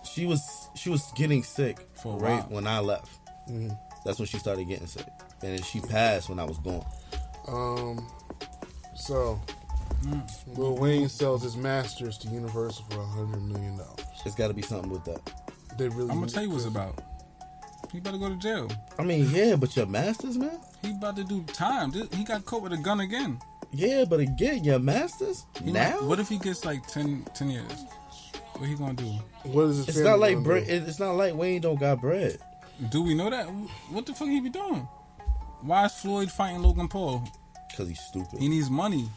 She was getting sick for right when I left. Mm-hmm. That's when she started getting sick, and then she passed when I was gone. So Lil Wayne sells his masters to Universal for $100 million. It's got to be something with that. They really. I'm gonna tell you what's about. He about to go to jail. I mean, yeah, but your masters, man. He about to do time. He got caught with a gun again. Yeah, but again, your masters now. What if he gets like 10 years? What he gonna do? What is his It's family not like gonna do? It's not like Wayne don't got bread. Do we know that? What the fuck he be doing? Why is Floyd fighting Logan Paul? Because he's stupid. He needs money.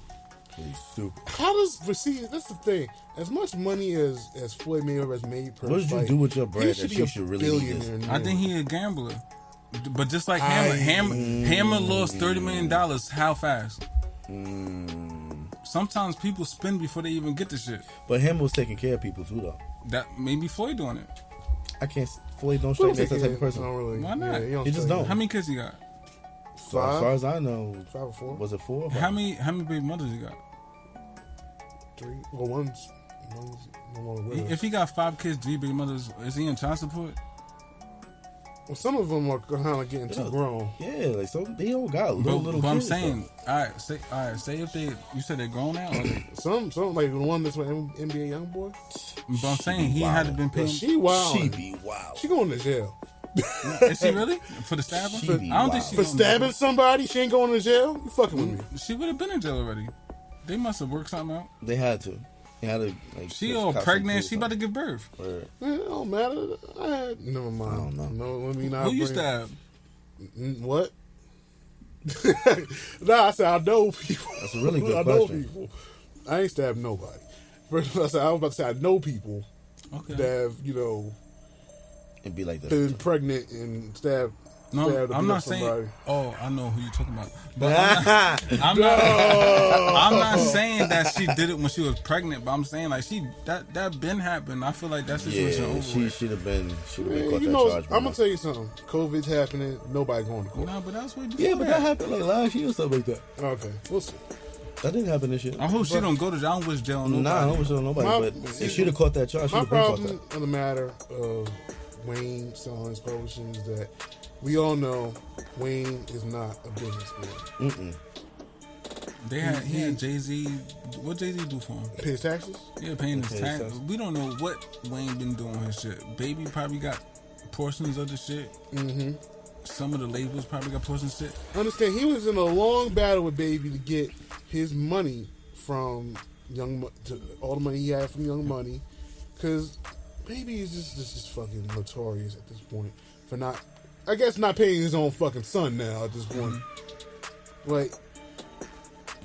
He's stupid. How does see? That's the thing. As much money as Floyd Mayweather has made per What did you fight, do with your bread he that be you a should really need billionaire this? now. I think he a gambler. But just like Hammer lost $30 million. How fast? Sometimes people spend before they even get the shit. But him was taking care of people too, though. That maybe Floyd doing it. I can't. Floyd don't strike that type of Don't person. really. Why not? Yeah, He just strike don't. How many kids he got? So as far as I know, 5 or 4. was it 4? Or 5? How many baby mothers he got? 3. Well, one's no longer with us. If he got 5 kids, 3 baby mothers, is he in child support? Well, some of them are kind of getting too grown. Yeah, like so they don't got little But I'm kids, saying, all right, say if they, you said they're grown now. Or they, Some like the one that's with NBA YoungBoy. but I'm saying he had to been But paying. she wild. She be wild. She going to jail Is she really for the stabbing? She be I don't think wild. she for gonna- stabbing somebody. She ain't going to jail. You fucking with me? She would have been in jail already. They must have worked something out. They had to. They had to. Like, She just all cut some pregnant. kids She about off. to give birth. Word. It don't matter. Never mind. I don't know. No, let me not. Who you bring- stabbed? What? Nah, I said I know people. That's a really good I know question. people. I ain't stabbed nobody. First of all, I was about to say I know people Okay. that have And be like that. been pregnant and stabbed. No, stabbed or I'm beat not up saying. somebody. Oh, I know who you're talking about. But I'm not saying that she did it when she was pregnant. But I'm saying like that been happened. I feel like that situation Yeah, over she with. should have been Man, caught you that know, charge. I'm gonna tell you something. COVID's happening. Nobody going to court. No, but that's what. Yeah, but that happened like last year or something like that. Okay, we'll see. That didn't happen this year. I hope she don't go to jail. I don't wish jail on nobody. Nah, I don't wish it on nobody. My- But if she'd have caught that charge, she'd My have been caught problem that. in the matter of Wayne selling his publishing is that we all know Wayne is not a businessman. He had Jay-Z. What Jay-Z do for him? Pay his taxes. Yeah, paying his Pay his tax. taxes. We don't know what Wayne been doing with his shit. Baby probably got portions of the shit. Mm-hmm. Some of the labels probably got portions of shit. Understand, he was in a long battle with Baby to get his money from all the money he had from Young Money, because Baby is just fucking notorious at this point for not, I guess, not paying his own fucking son now at this point. Like,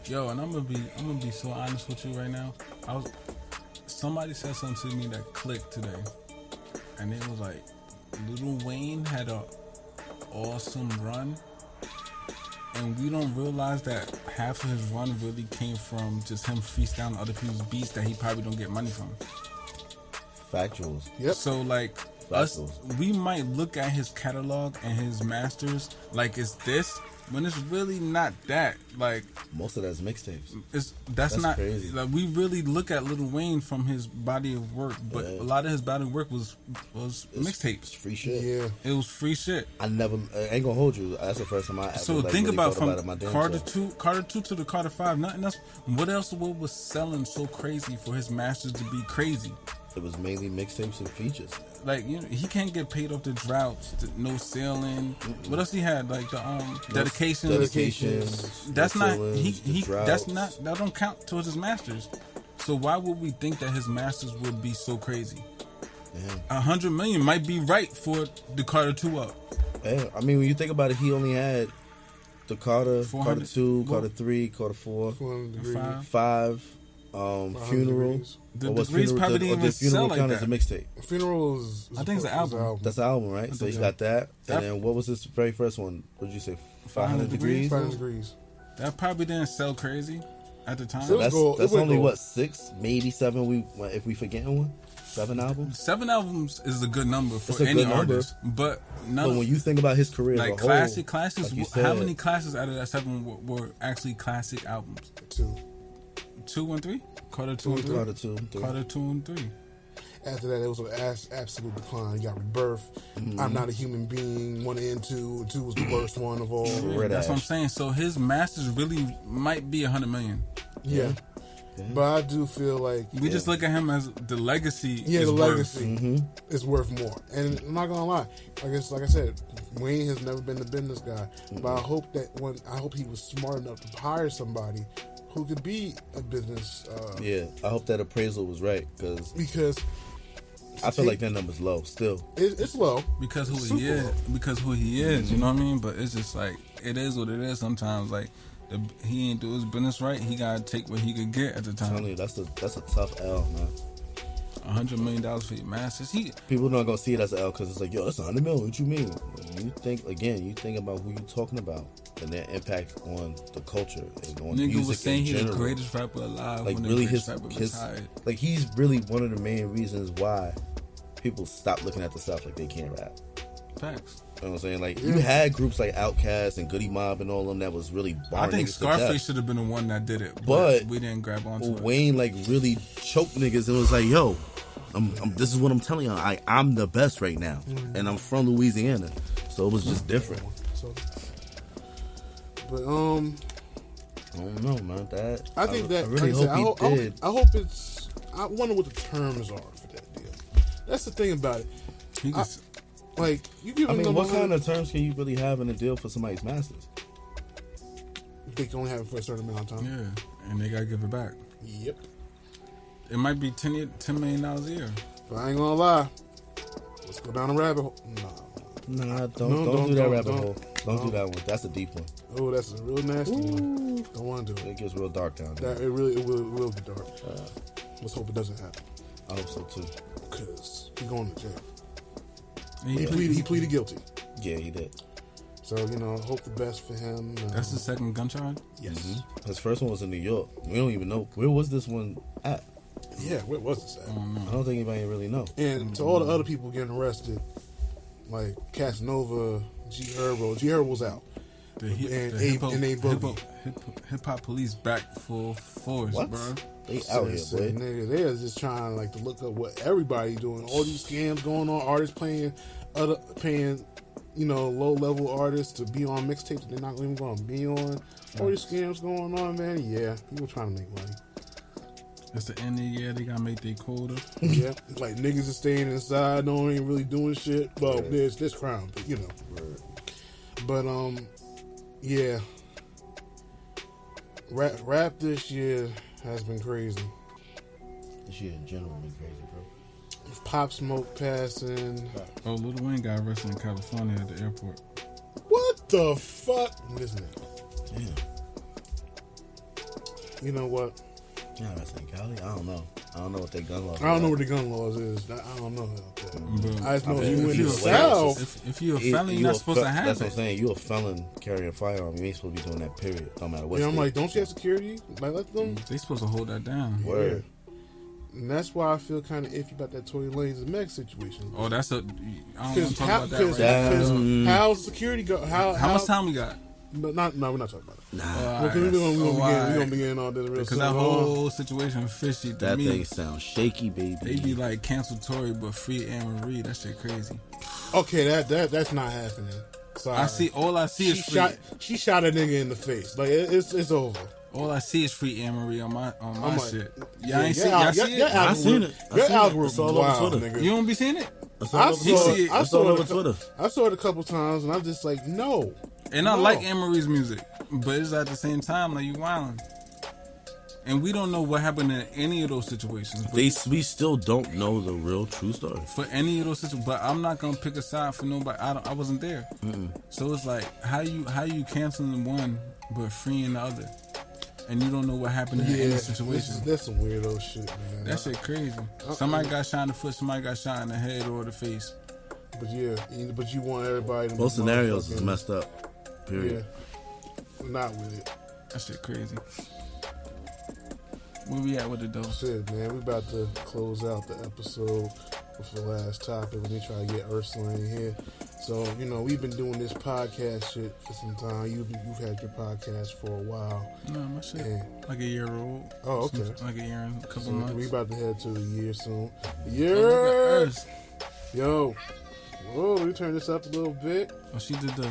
Yo, and I'm gonna be so honest with you right now. Somebody said something to me that clicked today, and it was like, Lil Wayne had a awesome run, and we don't realize that half of his run really came from just him freestyling other people's beats that he probably don't get money from. Factuals. yep. So like us, we might look at his catalog and his masters like it's this, when it's really not that. Like Most of that's mixtapes. that's not crazy. like we really look at Lil Wayne from his body of work, but a lot of his body of work was It's mixtapes. free shit. Yeah. It was free shit. I ain't gonna hold you. That's the first time I ever So like, think really about thought from about it my damn Carter self. Carter 2 to the Carter 5. Nothing else. What else was selling so crazy for his masters to be crazy? It was mainly mixtapes and features. Like, you know, he can't get paid off the droughts, no sailing. What else he had? Like the dedications. Dedications. That's no not feelings, the that's droughts. not, that don't count towards his masters. So why would we think that his masters would be so crazy? Damn. 100 million might be right for the Carter 2 up. Yeah, I mean, when you think about it, he only had the Carter, 400 Carter 2, well, Carter 3, Carter 4, 400 degrees. 5. 5, Funeral. degrees. The Or was degrees Funeral, probably or didn't did even Funeral sell like count that. as a mixtape? Funeral is I think it's an album. That's the album, right? So you got that. That- And then what was his very first one? What did you say? 500 degrees? 500 degrees. That probably didn't sell crazy at the time. So That's, It that's would only go. what, 6, maybe 7 if we forgetting one? 7 albums? 7 albums is a good number It's for a any good number. artist, but But when you think about his career like as a whole, classes, like you how said, many classes out of that 7 were actually classic albums? 2. 2 and 3, Carter 2 and 3, Carter 2, 3. Carter 2 and 3. After that, it was an absolute decline. You got Rebirth. I'm Not a Human Being. 1 and 2. 2 was the worst one of all. Red That's what I'm Ash. saying. So his masters really might be 100 million. Yeah. But I do feel like We just look at him as the legacy. the is legacy is worth more. And I'm not gonna lie, like I said, Wayne has never been the business guy. But I hope he was smart enough to hire somebody who could be a business. Yeah, I hope that appraisal was right because I feel like that number's low still. It's low because who Super he is. low. Because who he is. You know what I mean? But it's just like it is what it is. Sometimes like he ain't do his business right. He gotta take what he could get at the time. I'm telling you, that's a tough L, man. $100 million for your masters. People not gonna see it as an L because it's like, yo, that's $100 million. What you mean? You think about who you talking about and their impact on the culture and on nigga music was saying in he's the general. greatest rapper alive. Like when really, the greatest rapper retired. like he's really one of the main reasons why people stop looking at the South like they can't rap. Facts. You know what I'm saying? Like you had groups like Outkast and Goody Mob and all of them that was really. I think niggas to death. Scarface should have been the one that did it, But we didn't grab onto it. Wayne like really choked niggas and was like, yo. This is what I'm telling you. I'm the best right now, and I'm from Louisiana, so it was just different. So, but I don't know, man. I think that I really hope he did. I hope it's. I wonder what the terms are for that deal. That's the thing about it. He just, like you give. I mean, them what kind of terms can you really have in a deal for somebody's masters? They can only have it for a certain amount of time. yeah, and they gotta give it back. Yep. It might be $10 million a year. But I ain't gonna lie. Let's go down a rabbit hole. Nah, don't do that rabbit hole. Don't do that one. That's a deep one. Oh, that's a real nasty one. Don't want to do it. It gets real dark down there. That it will get dark. Let's hope it doesn't happen. I hope so too. Because he's going to jail. He He pleaded guilty. Yeah, he did. So, hope the best for him. That's the second gun charge? Yes. His first one was in New York. We don't even know. Where was this one at? Yeah, where was this at? I don't think anybody really know. And to all the other people getting arrested, like Casanova, G Herbo's out. Hip hop police back full force, What? bro. They out here, boy. Nigga, they're just trying to look up what everybody doing. All these scams going on. Artists paying low level artists to be on mixtapes that they're not even going to be on. All these scams going on, man. Yeah, people trying to make money. It's the end of the year. They gotta make their quota. Yeah, like niggas are staying inside, no ain't really doing shit. Well, there's this crime, but But yeah, rap this year has been crazy. This year in general been crazy, bro. Pop Smoke passing. Oh, Lil Wayne got arrested in California at the airport. What the fuck? This nigga. Damn. You know what? Yeah, that's in Cali. I don't know. I don't know what their gun laws. I don't know what the gun laws is. I don't know. But I just know I mean, you if in you the a South. if you're a felon, you're not supposed to have That's it. what I'm saying. You a felon carrying a firearm. You ain't supposed to be doing that. Period. No matter what. Yeah, I'm state. like, don't you have security? Like, let them. They supposed to hold that down. Word. And that's why I feel kind of iffy about that Tory Lanez and Meg situation. Oh, that's a. I don't want to talk about that right Because now. how's security go? How much time we got? But we're not talking about it. Nah. We're gonna begin all this real Because soon. that whole situation fishy to That me. thing sounds shaky, baby. They be like cancel Tory but free Anne Marie. That shit crazy. Okay, that's not happening. Sorry. All I see is free. She shot a nigga in the face. Like it's over. All I see is free Anne Marie on my like, shit. Y'all ain't see it. I seen it. Your algorithm It's all wild, over Twitter. nigga. You don't be seeing it? I saw it. It's all over Twitter. I saw it a couple times, and I'm just like, no. And I like Anne Marie's music, but it's at the same time like you wildin'. And we don't know what happened in any of those situations. But We still don't know the real true story. for any of those situations, but I'm not gonna pick a side for nobody. I wasn't there, so it's like how you canceling one but freeing the other, and you don't know what happened in any situation. That's some weirdo shit, man. That shit crazy. Somebody got shot in the foot, somebody got shot in the head or the face. But but you want everybody to Both scenarios is messed up. Period. Yeah, not with it. That shit crazy. Where we at with it though? Shit, man, we about to close out the episode with the last topic. Let me try to get Ursula in here. So, we've been doing this podcast shit for some time. You've had your podcast for a while. No, my shit Yeah. like a year old. Oh, okay. Like a year and a couple So months. we about to head to a year soon. Oh, look at Yeah. us. Yo. Whoa, let me turn this up a little bit. Oh, she did the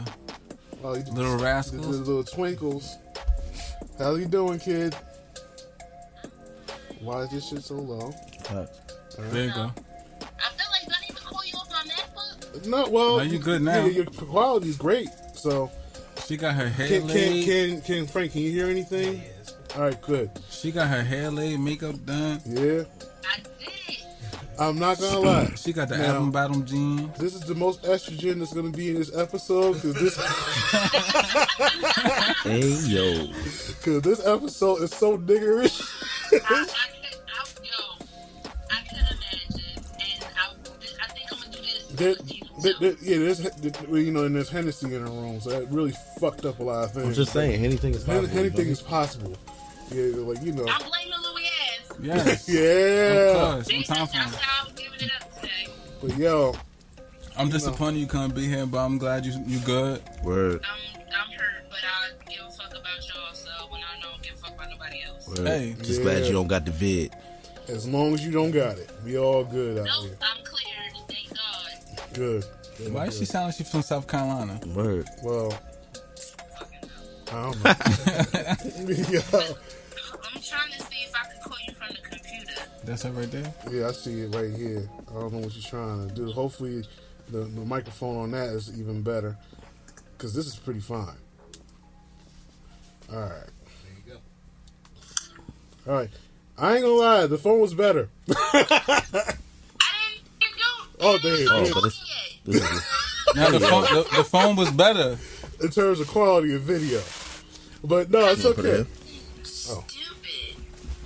Oh, you did Little the Rascals. little twinkles. How you doing, kid? Why is this shit so low? There you go. I feel like I need to call you off my MacBook. No, well, No, you good now. Your quality's great. So, She got her hair can laid. Frank? Can you hear anything? All right, good. She got her hair laid, makeup done. Yeah. I did. I'm not gonna lie. She got the Now, album bottom jeans. This is the most estrogen that's gonna be in this episode because this. Hey yo. Because this episode is so niggerish. I can imagine, and I think I'm gonna do this. And there's Hennessy in the room, so that really fucked up a lot of things. I'm just saying, anything is possible. Anything is possible. Yeah, like I'm blaming Louie Ave. Yes. yeah. Of course. I'm time for That's it. how I was giving it up today. But yo, I'm disappointed you couldn't be here, but I'm glad you good. Word. I'm hurt, but I give a fuck about y'all, so when I don't give a fuck about nobody else. Word. Hey. Just glad you don't got the vid. as long as you don't got it, we all good out Nope, here. I'm cleared. Thank God. Good. Why does she sound like she's from South Carolina? Word. Well, Fucking hell. I don't know. Yo, I'm trying to see if I can call you from the computer. That's her right there? yeah, I see it right here. I don't know what you're trying to do. Hopefully, the microphone on that is even better, because this is pretty fine. All right. There you go. All right. I ain't gonna lie, the phone was better. I didn't do. Oh, there you Oh, go. but this is Now the phone was better. In terms of quality of video. But no, it's okay. Stupid.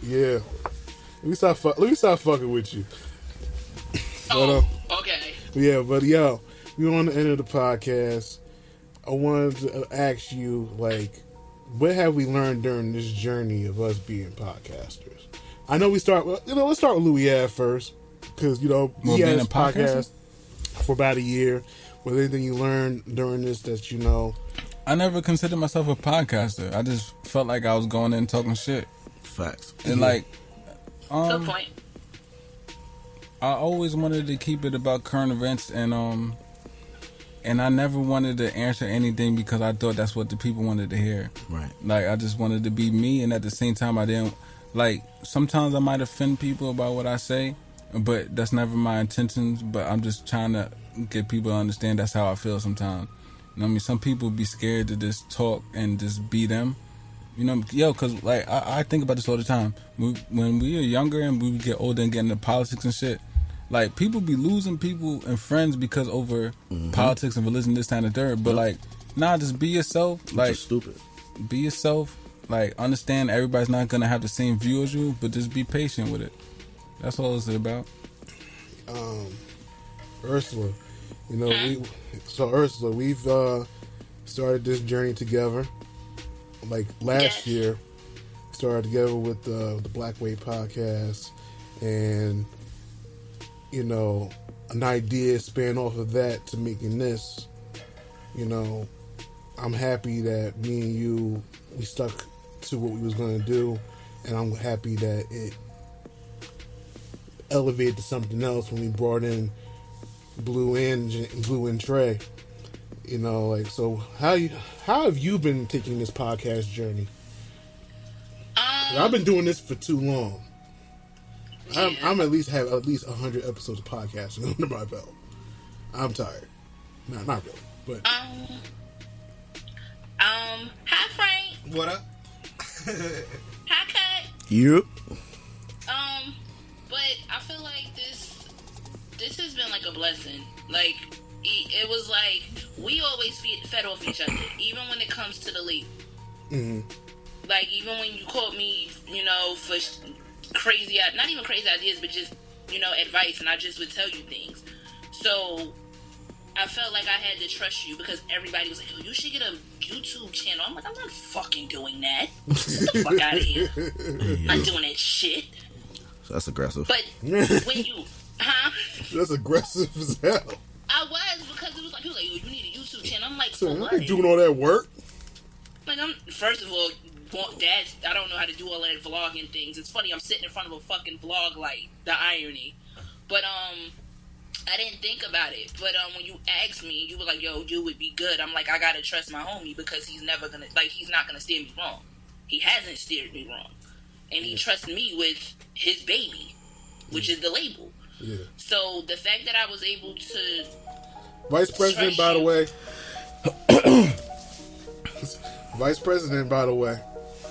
Yeah. Let me stop fucking with you. Oh, okay. Yeah, but yo, we on the end of the podcast. I wanted to ask you, like, what have we learned during this journey of us being podcasters? I know let's start with Louie Ave first, because, he Well, had being his a podcaster? podcast for about a year. Was anything you learned during this that I never considered myself a podcaster. I just felt like I was going in talking shit. facts. And like, Good point. I always wanted to keep it about current events, and I never wanted to answer anything because I thought that's what the people wanted to hear. Right. Like, I just wanted to be me, and at the same time, I didn't, like, sometimes I might offend people about what I say, but that's never my intentions, but I'm just trying to get people to understand that's how I feel sometimes. You know what I mean? Some people be scared to just talk and just be them. You know, because, like, I think about this all the time. When we are younger and we get older and get into politics and shit, like, people be losing people and friends because over politics and religion, this, that, and the third. But, like, nah, just be yourself. Like, Just stupid. be yourself. Like, understand everybody's not going to have the same view as you, but just be patient with it. That's all it's about. Ursula, Ursula, we've started this journey together. Like last year, started together with the Black Way podcast, and an idea span off of that to making this. I'm happy that me and you, we stuck to what we was going to do, and I'm happy that it elevated to something else when we brought in Blue and Trey. So how have you been taking this podcast journey? I've been doing this for too long. I'm at least have 100 episodes of podcasting under my belt. I'm tired. Not really, but Hi Frank. What up? Hi Cut. Yep. But I feel like this has been like a blessing. Like, it was like we always fed off each other, even when it comes to the leap. mm-hmm. Like, even when you called me, for crazy, not even crazy ideas, but just, advice, and I just would tell you things. So I felt like I had to trust you because everybody was like, "Oh, you should get a YouTube channel." I'm like, I'm not fucking doing that. Get the fuck out of here. I'm not doing that shit. That's aggressive. But when you, that's aggressive as hell. I was, because it was like, he was like, "Yo, you need a YouTube channel." I'm like, So for I what? ain't doing all that work. Like, first of all, Dad, I don't know how to do all that vlogging things. It's funny, I'm sitting in front of a fucking vlog light. The irony. But, I didn't think about it. But, when you asked me, you were like, "Yo, you would be good." I'm like, I gotta trust my homie because he's not gonna steer me wrong. He hasn't steered me wrong. And he trusts me with his baby, which is the label. Yeah. So, the fact that I was able to... Vice President, by the way. Vice President, by the way.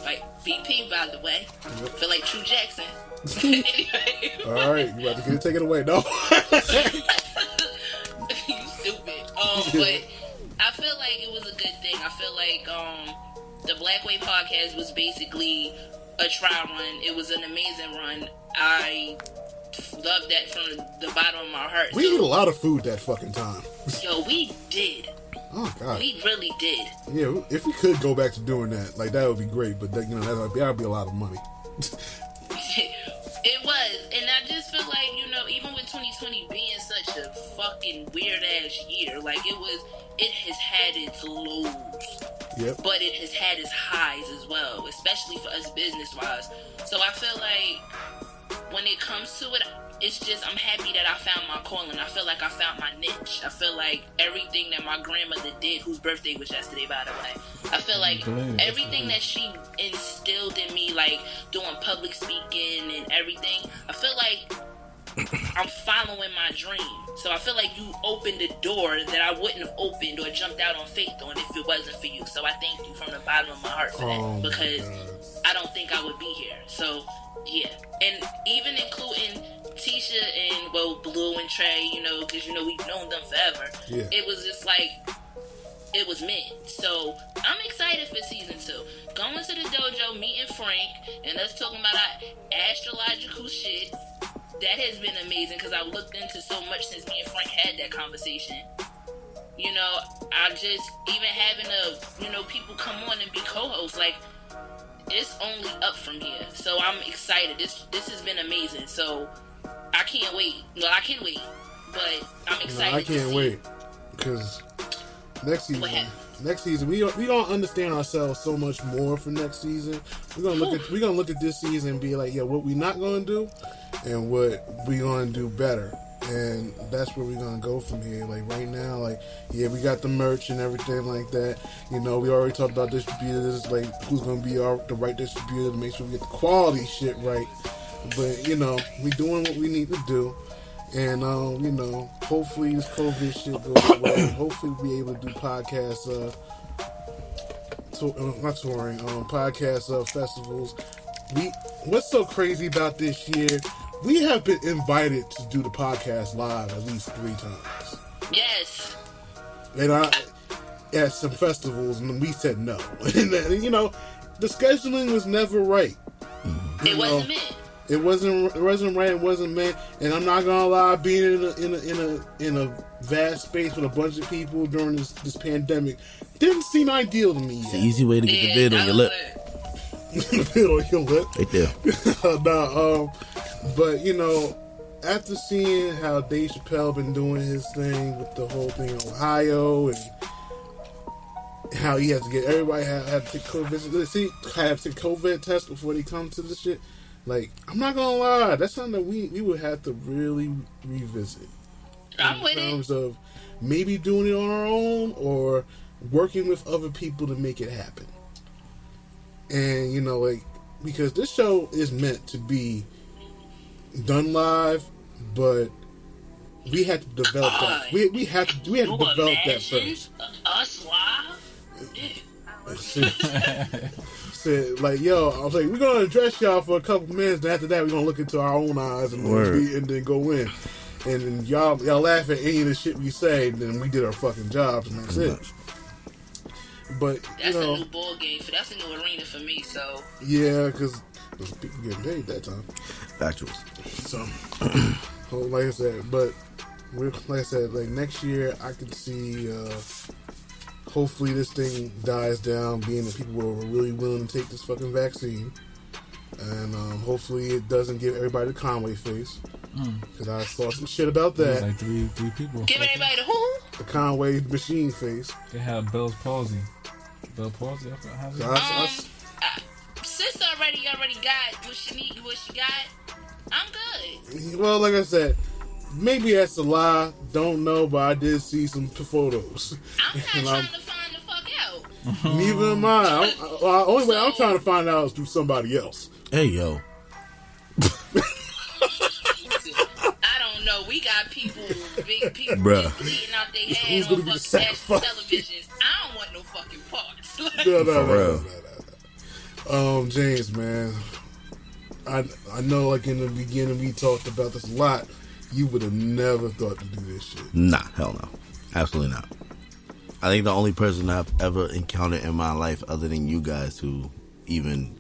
Like, VP, by the way. Feel like True Jackson. Anyway. All right, you about to take it away. No. You stupid. But I feel like it was a good thing. I feel like the Black Way podcast was basically a trial run. It was an amazing run. I loved that from the bottom of my heart. We ate a lot of food that fucking time. Yo, we did. Oh God, we really did. Yeah, if we could go back to doing that, like that would be great. But that, that'd be a lot of money. It was, and I just feel like, even with 2020 being such a fucking weird ass year, like it has had its lows, but it has had its highs as well, especially for us business wise. So I feel like when it comes to it, it's just, I'm happy that I found my calling. I feel like I found my niche. I feel like everything that my grandmother did, whose birthday was yesterday, by the way, I feel like everything that she instilled in me, like doing public speaking and everything, I feel like I'm following my dream. So I feel like you opened the door that I wouldn't have opened or jumped out on faith on if it wasn't for you. So I thank you from the bottom of my heart for that, because I don't think I would be here. So yeah, and even including Keyshia and Blue and Trey, because we've known them forever. Yeah. It was just like, it was meant. So I'm excited for season 2. Going to the dojo, meeting Frank, and us talking about our astrological shit. That has been amazing, because I've looked into so much since me and Frank had that conversation. I just, even having people come on and be co-hosts, like, it's only up from here. So I'm excited. This has been amazing. So I can't wait. No, I can wait, but I'm excited. I can't wait, because next season we don't understand ourselves so much more for next season. We're gonna look at this season and be like, what we not gonna do, and what we gonna do better. And that's where we're gonna go from here. Like right now, we got the merch and everything like that. We already talked about distributors, like who's gonna be the right distributor to make sure we get the quality shit right. But we doing what we need to do, and hopefully this COVID shit goes away. Hopefully we'll be able to do podcasts, podcast festivals. What's so crazy about this year? We have been invited to do the podcast live at least 3 times. Yes. And at some festivals, and we said no. And the scheduling was never right. It wasn't meant. It wasn't right. It wasn't meant. And I'm not gonna lie, being in a vast space with a bunch of people during this pandemic didn't seem ideal to me. It's the easy way to get the vid on your lip. The vid on your lip, right there. But after seeing how Dave Chappelle been doing his thing with the whole thing in Ohio, and how he has to get everybody have to take COVID test before they come to this shit. Like, I'm not gonna lie, that's something that we would have to really revisit. I'm with it. In terms of maybe doing it on our own or working with other people to make it happen. And because this show is meant to be done live, but we had to develop that. We had to develop that first. Us live. Said I was like, we're gonna address y'all for a couple minutes, and after that, we're gonna look into our own eyes and then go in. And then y'all laugh at any of the shit we say, and then we did our fucking jobs, and that's it. But that's a new ball game. That's a new arena for me. So yeah, because people getting paid that time. Factuals. So, like I said, next year I could see. Hopefully this thing dies down, being that people are really willing to take this fucking vaccine, and hopefully it doesn't give everybody the Conway face. Because I saw some shit about that. Like three people. Give everybody the who? The Conway machine face. They have Bell's palsy. Bell's palsy. Sis already got what she need, what she got. I'm good. Well, like I said, maybe that's a lie. Don't know, but I did see some photos. I'm not trying to find the fuck out. Neither am I. Only way I'm trying to find out is through somebody else. Hey, yo. I don't know. We got big people bleeding out their head on fucking national television. I don't want no fucking parts. No. James, man, I know, like in the beginning we talked about this a lot. You would have never thought to do this shit. Nah, hell no. Absolutely not. I think the only person I've ever encountered in my life other than you guys who even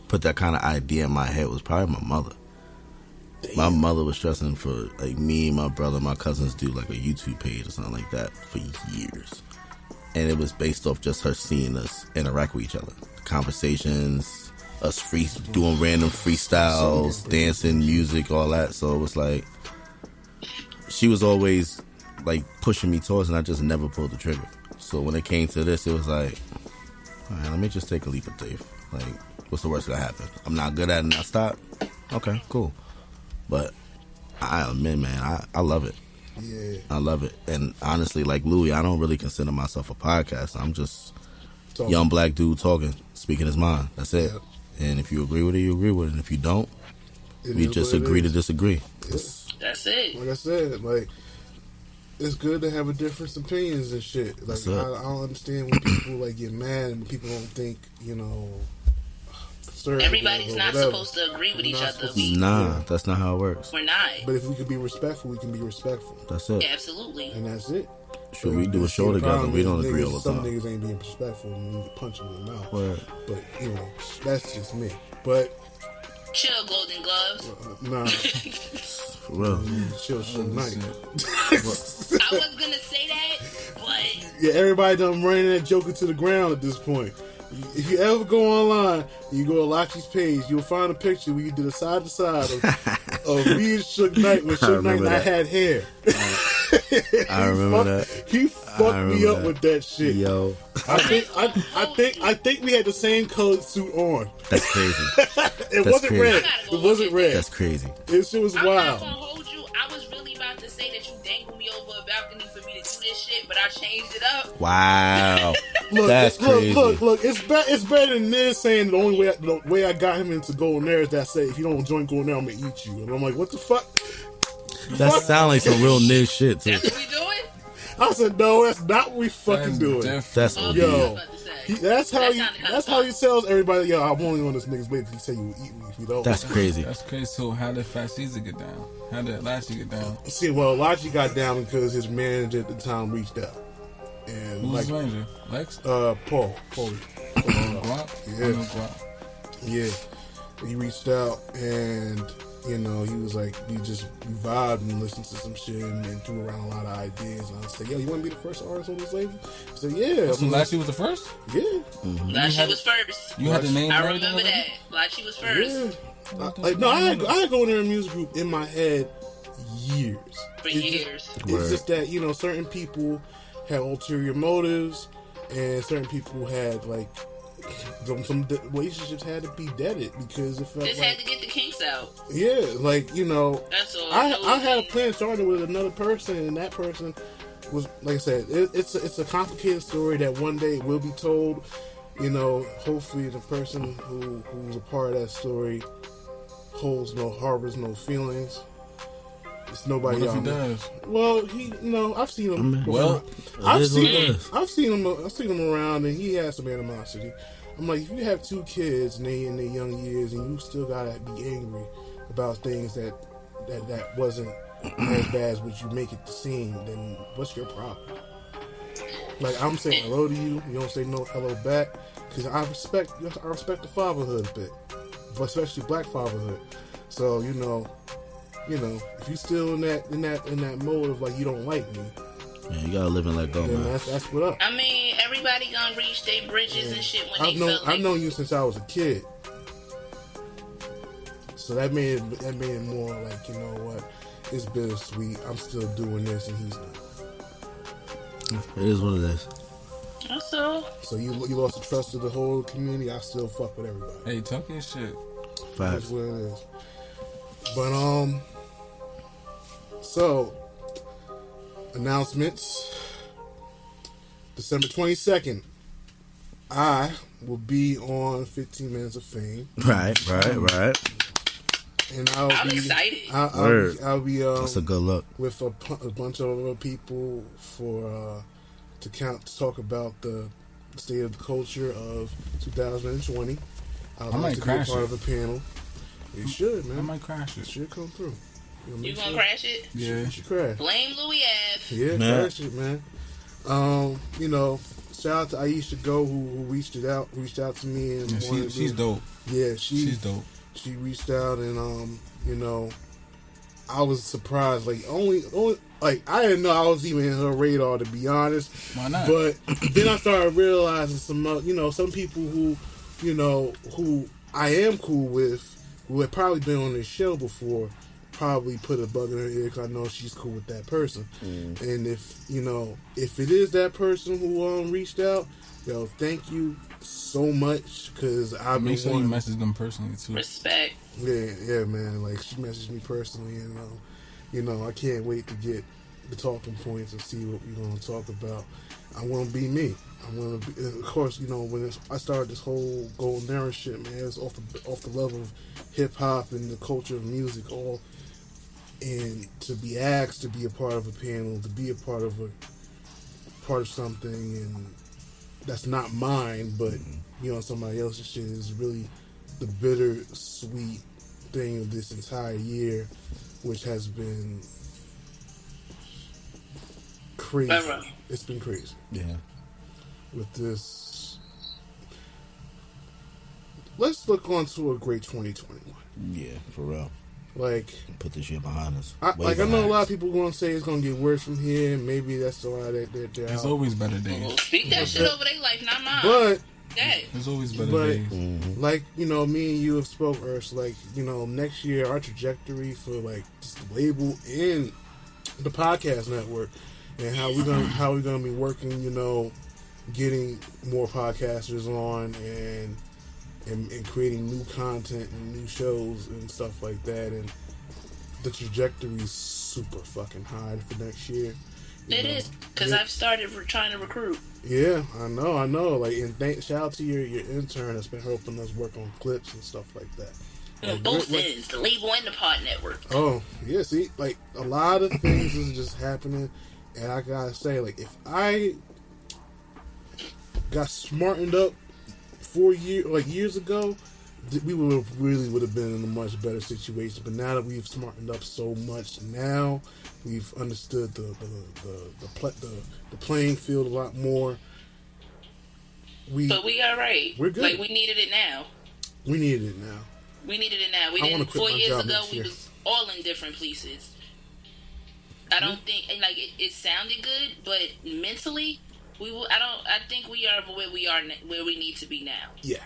put that kind of idea in my head was probably my mother. Damn. My mother was stressing for like me, my brother, my cousins do like a YouTube page or something like that for years. And it was based off just her seeing us interact with each other. Conversations, us doing random freestyles, dancing, music, all that. So it was like she was always like pushing me towards, and I just never pulled the trigger. So when it came to this, it was like, all right, let me just take a leap of faith. Like, what's the worst that happen? I'm not good at it and I stop. Okay, cool. But I admit, man, I love it. Yeah, I love it. And honestly, like Louie, I don't really consider myself a podcast. I'm just young black dude talking, speaking his mind. That's it. Yep. And if you agree with it, you agree with it. And if you don't, we just agree to disagree. That's it. Like I said, like, it's good to have a different opinions and shit. Like, I don't understand when people like get mad and people don't think, you know, everybody's not supposed to agree with each other. Nah, that's not how it works. We're not. But if we can be respectful, we can be respectful. That's it. Yeah, absolutely. And that's it. Sure, we do a show together. We don't agree all the time. Some niggas ain't being respectful and you punch them in the mouth. Word. But, you know, that's just me. But chill, Golden Gloves. Nah. For real. Chill, night. I was gonna say that, but yeah, everybody done running that joker to the ground at this point. If you ever go online, you go to Lachi's page, you'll find a picture where you did a side to side of me and Suge Knight when Suge Knight and I had hair. I remember that. He fucked me up with that shit. Yo, I think we had the same colored suit on. That's crazy. It wasn't red. It wasn't red. That's crazy. It shit was wild. I'm not gonna hold you. I was really about to say that you dangled me over a balcony for me to do this shit, but I changed it up. Wow. That's crazy. Look. It's better than this saying the way I got him into going there is that I say if you don't join going there, I'm gonna eat you. And I'm like, what the fuck? That sounds like some real nigga shit too. That's what we doing? I said, no, that's not what we fucking doing. That's yo. That's how he tells everybody, yo, I'm only on this nigga's way because he say you will eat me if you don't. That's crazy. That's crazy. So how did Fat Caesar get down? How did Lachi get down? See, well, Lachi got down because his manager at the time reached out. And who's his manager? Lex? Paul. Guap? Yeah. Yeah. He reached out and, you know, he was like, we vibed and listened to some shit and threw around a lot of ideas. And I said, yo, you want to be the first artist on this label? I said, yeah. So Lachi was the first? Yeah. Mm-hmm. Lachi was first. You had the name. I remember that. Lachi was first. Yeah. I had Go In There Music Group in my head years. It's just that, you know, certain people had ulterior motives and certain people had, like, some relationships had to be deaded because it felt had to get the kinks out. Yeah, like, you know, that's all. I had a plan started with another person, and that person was, like I said, it's a complicated story that one day will be told. You know, hopefully the person who's a part of that story harbors no feelings. It's nobody. What if he does? Well, I've seen him. I've seen him around, and he has some animosity. I'm like, if you have two kids and they in their young years, and you still gotta be angry about things that wasn't as bad as what you make it seem, then what's your problem? Like, I'm saying hello to you, you don't say no hello back, because I respect the fatherhood a bit, but especially black fatherhood. So you know, if you still in that mode of like you don't like me, yeah, you gotta live and let go, man. That's what up. I mean, everybody gonna reach their bridges and shit when I've known you since I was a kid, so that made it more like, you know what, it's bittersweet. I'm still doing this and he's not. It is what it is. That's all. So you lost the trust of the whole community. I still fuck with everybody. Hey, talk your shit. Facts. That's what it is. But so announcements. December 22nd, I will be on 15 Minutes of Fame. Right. And I'm excited. I'll be that's a good look with a bunch of other people to talk about the state of the culture of 2020. I might like to be a crash part it. of a panel. You should, man. I might crash It it. should come through. You gonna crash it? Yeah. You should crash. Blame Louie Ave. Yeah, Nah. crash it, man. You know, shout out to Aisha Go who reached out to me and Yeah, wanted she's to, dope. Yeah, She's dope. She reached out and you know, I was surprised. Like only like I didn't know I was even in her radar, to be honest. Why not? But then I started realizing some people who I am cool with, who had probably been on this show before, probably put a bug in her ear because I know she's cool with that person. And if it is that person who reached out, yo, thank you so much, because I've Make been sure you wanting. message them personally too. Respect. Yeah, man. Like she messaged me personally, and I can't wait to get the talking points and see what we're gonna talk about. I want to be me. I want to be. Of course, when I started this whole golden era shit, man, it's off the level of hip hop and the culture of music, all. And to be asked to be a part of a panel, to be a part of something, and that's not mine, but somebody else's shit, is really the bittersweet thing of this entire year, which has been crazy. Right. It's been crazy. Yeah. With this, let's look on to a great 2021. Yeah, for real. Like, Put this shit behind us. I Way know a behind lot us. of people going to say it's going to get worse from here. Maybe that's why they're There's out. always better Well, days. speak that shit over their life, not mine. But That. There's always better But- days. like, me and you have spoke, Urs, like, next year our trajectory for like just the label and the podcast network, and how we're gonna be working, getting more podcasters on and creating new content and new shows and stuff like that, and the trajectory is super fucking high for next year. It is, because I've started trying to recruit. Yeah, I know. Like, and shout out to your intern that's been helping us work on clips and stuff like that. Like, Both ends, the label and the pod network. Oh, yeah, see, like, a lot of things is just happening, and I gotta say, like, if I got smartened up 4 years ago, we would have been in a much better situation. But now that we've smartened up so much, now we've understood the playing field a lot more. But we all right. We're good. Like, we needed it now. We needed it now. We needed it now. We I wanna didn't. quit 4 my years job ago, next we year. was all in different places. I don't think, and like it sounded good, but mentally, I think we are where we are, where we need to be now. Yeah.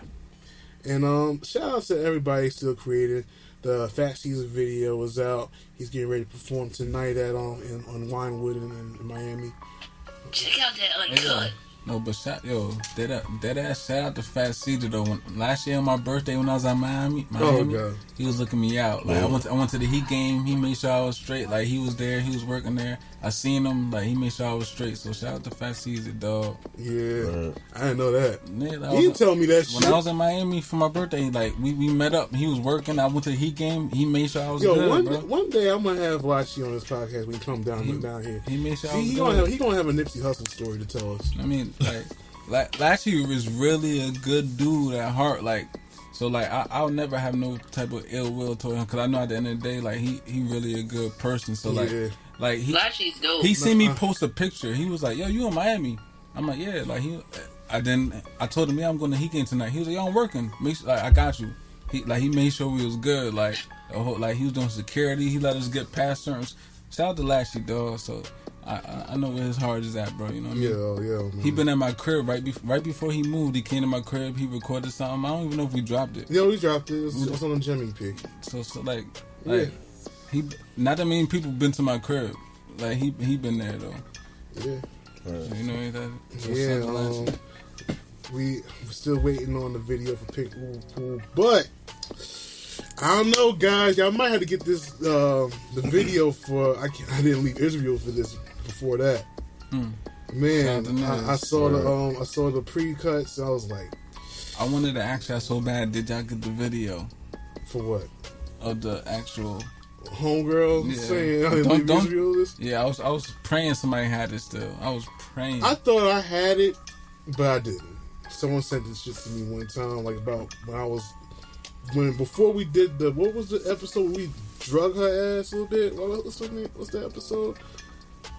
And shout out to everybody still creating. The Fat Caesar video is out. He's getting ready to perform tonight at on Winewood in Miami. Check out that uncut. No, but that ass shout out to Fat Caesar though. Last year on my birthday when I was at Miami, God. he was looking me out. Like I went to the Heat game. He made sure I was straight. Like he was there. He was working there. I seen him. Like he made sure I was straight. So shout out to Fat Caesar, dog. Yeah, I didn't know that. Yeah, You didn't tell me that when shit. I was in Miami for my birthday, like we met up. He was working. I went to the Heat game. He made sure I was Yo, good, one day I'm gonna have Lachi on this podcast when he come down here. He made sure I See, was he good. gonna have a Nipsey Hussle story to tell us. I mean, last year was really a good dude at heart. Like, so like I'll never have no type of ill will toward him because I know at the end of the day, like he really a good person. So like he Lachi's dope. he seen me post a picture. He was like, "Yo, you in Miami?" I'm like, "Yeah." Like I told him, "Yeah, I'm going to Heat game tonight." He was like, "Yo, I'm working. Make sure, like I got you." He made sure we was good. Like he was doing security. He let us get past certain. Shout out to Lashy, dog. So I know where his heart is at, bro. You know what I mean? Yeah, man. He been at my crib right before he moved. He came to my crib. He recorded something. I don't even know if we dropped it. Yo, we dropped it. It was on the Jimmy EP. So like he. Not that many people been to my crib. Like he been there though. Yeah. So, you know that. So Yeah, shout out to Lashy. we're still waiting on the video for Pink Ooh Pool, but I don't know, guys. Y'all might have to get this the video for. I didn't leave Israel for this before that. Man, I saw the pre-cuts. I was like, I wanted to ask y'all so bad. Did y'all get the video for what? of the actual? Homegirl saying I didn't leave Don't- Israel. This. Yeah, I was praying somebody had it still. I was praying. I thought I had it, but I didn't. someone sent this shit to me one time, like about before we did what was the episode we drug her ass a little bit? What's that episode?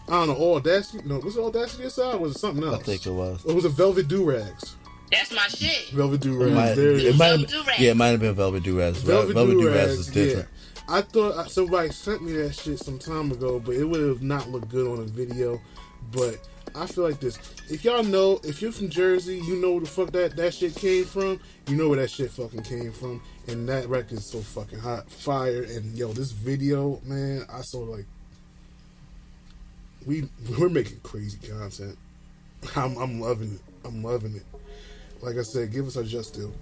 I don't know. Audacity? No, was it Audacity aside? Or was it something else? I think it was. Or was it Velvet Do-Rags? That's my shit. Velvet Do-Rags. It might have been Velvet Do-Rags. Velvet Do-Rags is different. Yeah. I thought somebody sent me that shit some time ago, but it would have not looked good on a video. But I feel like this. If y'all know, if you're from Jersey, you know where the fuck that shit came from. You know where that shit fucking came from. And that record is so fucking hot. Fire. And yo, this video, man, I saw like we're making crazy content. I'm loving it. I'm loving it. Like I said, give us our just due.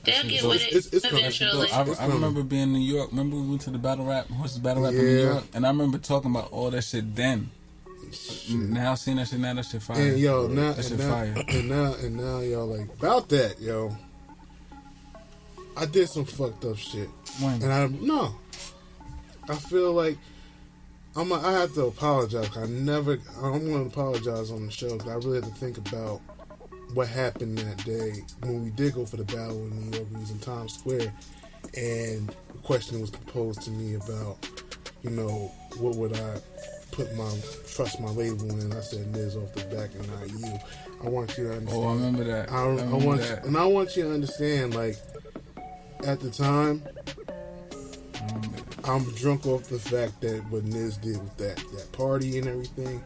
They'll get with it eventually. I remember being in New York. Remember we went to the battle rap in New York, and I remember talking about all that shit then. Shit. Now seeing that shit now, that shit fire. And yo, fire. And now y'all like about that, yo. I did some fucked up shit, When? and I feel like I have to apologize. I'm going to apologize on the show because I really had to think about what happened that day when we did go for the battle in New York. We was in Times Square, and the question was proposed to me about, what would I trust my label in? I said Niz off the back and not you. I want you to understand. Oh, I remember that. I want you to understand, like, at the time, I'm drunk off the fact that what Niz did with that party and everything,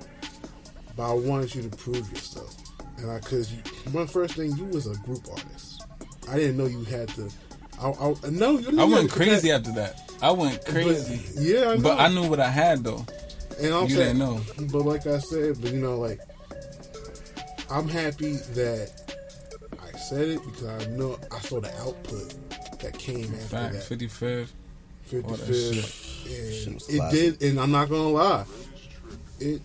but I wanted you to prove yourself. And because one first thing, you was a group artist. I didn't know you had to. I went crazy after that. I went crazy. But, yeah, I know. But I knew what I had though. And I'm you saying, didn't know. But like I said, like I'm happy that I said it because I know I saw the output that came after that. 55th. And it did, and I'm not gonna lie, it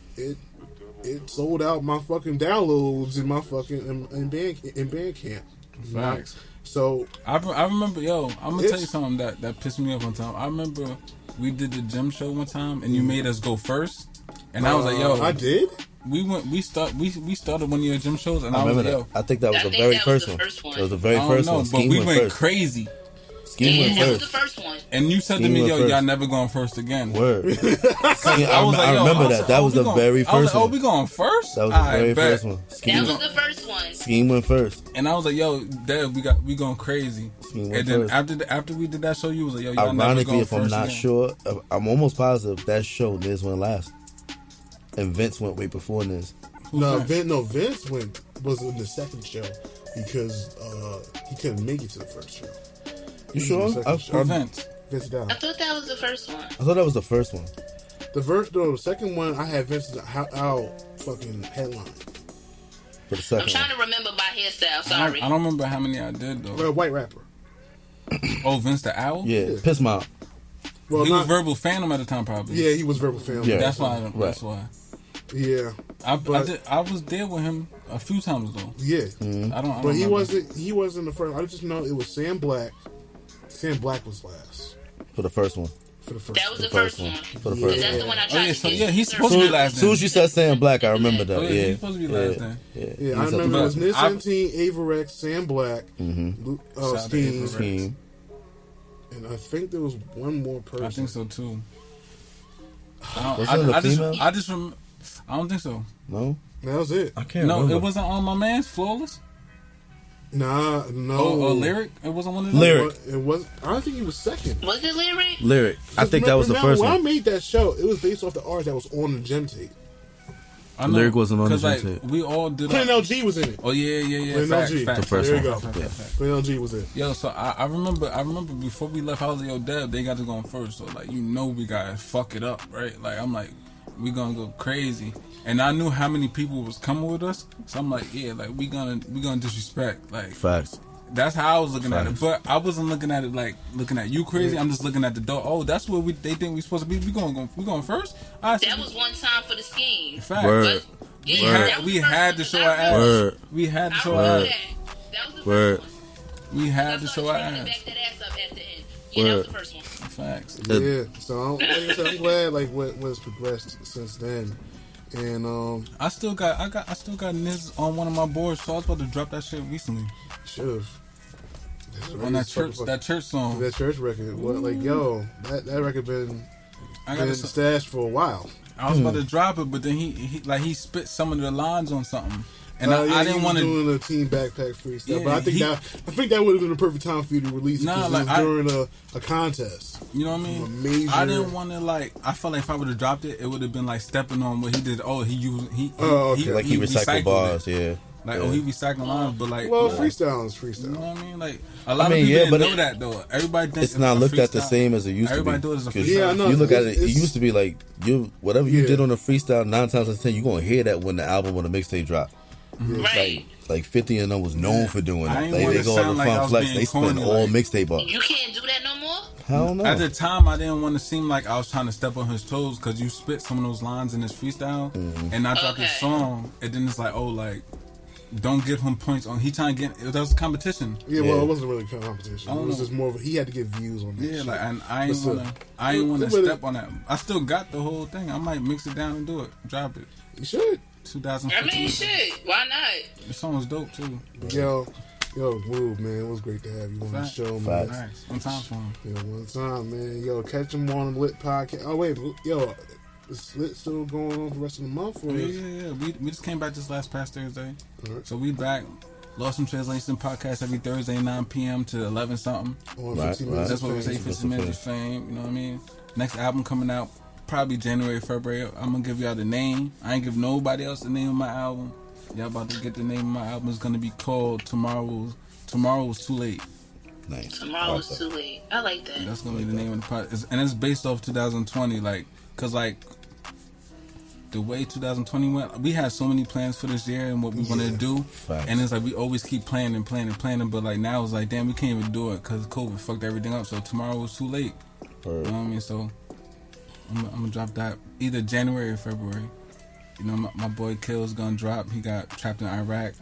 sold out my fucking downloads in my fucking in Bandcamp. Facts. So I remember, I'm gonna tell you something that pissed me off one time. I remember we did the gym show one time, and you made us go first, and I was like, I did. We started one of your gym shows, and I remember was like, that. I think that was the very first one. It was the very first one. But we went crazy. That was the first one. And you said to me, y'all never going first again. Word. I remember that. That was the very first one. We going first? That was the very first one. That was the first one. Scheme went first. And I was like, Dad, we going crazy. And then after we did that show, you was like, y'all never going first. Ironically, if I'm not sure, I'm almost positive that show Niz went last. And Vince went way before Niz. Vince was in the second show because he couldn't make it to the first show. You sure? Vince down. I thought that was the first one. I thought that was the first one. The second one, I had Vince out fucking headline. For the second I'm trying to remember my hairstyle. Sorry. I don't remember how many I did though. A white rapper. Oh, Vince the Owl? Yeah. Piss Mob. Well, he was Verbal Phantom at the time, probably. Yeah, he was Verbal Phantom. Yeah. That's why. That's why. Yeah, I was there with him a few times though. Yeah, I don't. But he wasn't the first. I just know it was Sam Black. Sam Black was last for the first one. That was the first one. For the first one. That's the one I tried to get. He's supposed to be last. As soon as you said Sam Black, I remember that. He's supposed to be last then. Yeah, I remember it was Niz 17, Averex, Sam Black, Scheme, and I think there was one more person. I think so too. I don't think so. No, that was it. I can't. remember. It wasn't on my man's Flawless. No. Lyric. It wasn't one of them. Lyric. It was. I don't think he was second. Was it Lyric? Lyric. I think that was the first one. one. When I made that show, it was based off the art that was on the gym tape. Lyric wasn't on the gym tape. We all did. Plain LG was in it. Oh yeah. Facts. The first there you one. go. Plain LG was it. Yo, so I remember before we left, I was like, Dad, they got to go on first. So like, we gotta fuck it up, right? Like I'm like, we gonna go crazy. And I knew how many people was coming with us, so I'm like, we gonna disrespect, like facts. That's how I was looking at it, but I wasn't looking at it like looking at you crazy. I'm just looking at the door. Oh, that's where they think we supposed to be. We going first. That was one time for the scheme. Fact. Word. We had to show our ass. Word. We had to show our ass. That was the Word. first one. We had to show our ass. Back that ass up at the end. Yeah, that was the first one. Facts. Yeah. So I'm glad like what's progressed since then. And I still got Niz on one of my boards, so I was about to drop that shit recently. Should've. On that church song. That church record. What, like, yo, that record been stashed for a while. I was about to drop it, but then he spit some of the lines on something. And I didn't want to doing a team backpack freestyle, yeah, but I think that would have been a perfect time for you to release it because it was during a contest. You know what I mean? I didn't want to I felt like if I would have dropped it, it would have been like stepping on what he did. Oh, he recycled bars, yeah. Like, he recycling lines, but like... Well, freestyle is freestyle. You know what I mean? Like, a lot of people didn't know that, though. Everybody thinks it's not looked at the same as it used to be. Everybody do it as a freestyle. Yeah, I know. You look at it, it used to be like, whatever you did on a freestyle, 9 times out of 10, you're going to hear that when the album or the mixtape drop. Right. Like 50 and them was known for doing that. Like, they go on the Fun Flex, they spend all mixtape on. You can't do that no more? Hell no. At the time, I didn't want to seem like I was trying to step on his toes because you spit some of those lines in this freestyle, and I dropped a song, and then it's like, oh, like, don't give him points on. He trying to get. That was a competition. Yeah, well, it wasn't really a competition. It was just more of he had to get views on that. Yeah, shit. like, and I ain't want to step on that. I still got the whole thing. I might mix it down and do it. Drop it. You should. 2015. I mean, shit. Why not? The song was dope too. Yo, Woo, man, it was great to have you on the show, man. Nice. One time for him. Yeah, one time, man. Yo, catch him on the Lit podcast. Oh wait, yo. Is Lit still going on for the rest of the month? Or Yeah. We just came back this past Thursday. Right. So we back. Lost in Translation podcast every Thursday, 9 p.m. to 11 something. Right. That's what we say, 15 minutes of fame. You know what I mean? Next album coming out probably January, February. I'm going to give y'all the name. I ain't give nobody else the name of my album. Y'all about to get the name of my album. It's going to be called Tomorrow Was Too Late. Nice. Tomorrow Was Too Late. I like that. That's going to be the name of the podcast. And it's based off 2020. Like, because like, the way 2020 went, we had so many plans for this year and what we want to do. Facts. And it's like we always keep planning. But like now it's like, damn, we can't even do it because COVID fucked everything up. So tomorrow was too late. You know what I mean? So I'm going to drop that either January or February. You know, my boy Kill's going to drop. He got trapped in Iraq.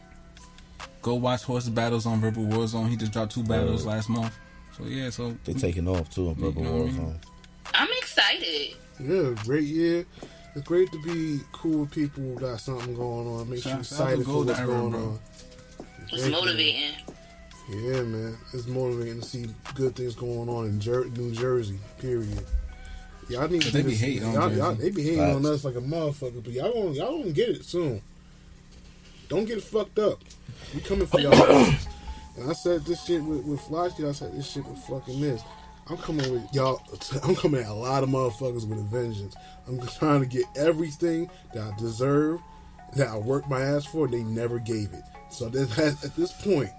Go watch Horse Battles on Verbal Warzone. He just dropped 2 battles last month. So yeah, so. They're taking off too on Verbal Warzone. I'm excited. Yeah, great year. It's great to be cool with people who got something going on. Makes you excited for what's going on. It's motivating. Yeah, man. It's motivating to see good things going on in New Jersey, period. Y'all need to they be hating on Jersey. They be hating on us like a motherfucker, but y'all gonna get it soon. Don't get it fucked up. We coming for y'all. And I said this shit with Fly Shit. I said this shit with fucking this. I'm coming with y'all. I'm coming at a lot of motherfuckers with a vengeance. I'm trying to get everything that I deserve, that I worked my ass for. They never gave it. So at this point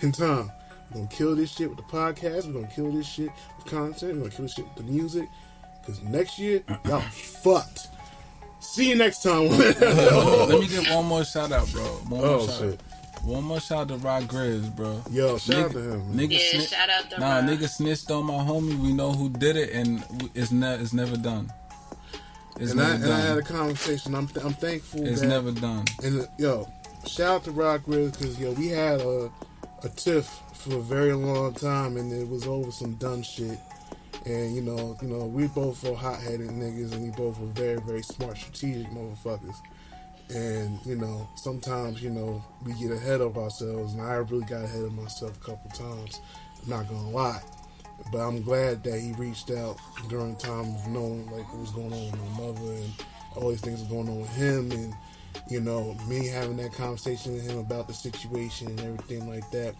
in time, we're gonna kill this shit with the podcast. We're gonna kill this shit with content. We're gonna kill this shit with the music. Because next year, y'all fucked. See you next time. Let me give one more shout out, bro. Shit. One more shout out to Rock Grizz, bro. Yo, shout out to him, man. Shout out to Rock. Nigga snitched on my homie. We know who did it, and it's never done. And I had a conversation. I'm thankful. It's never done. And shout out to Rock Grizz because we had a tiff for a very long time, and it was over some dumb shit. And we both were hot-headed niggas, and we both were very, very smart, strategic motherfuckers. And sometimes we get ahead of ourselves, and I really got ahead of myself a couple times. I'm not gonna lie, but I'm glad that he reached out during the time of knowing like what was going on with my mother and all these things going on with him, and me having that conversation with him about the situation and everything like that.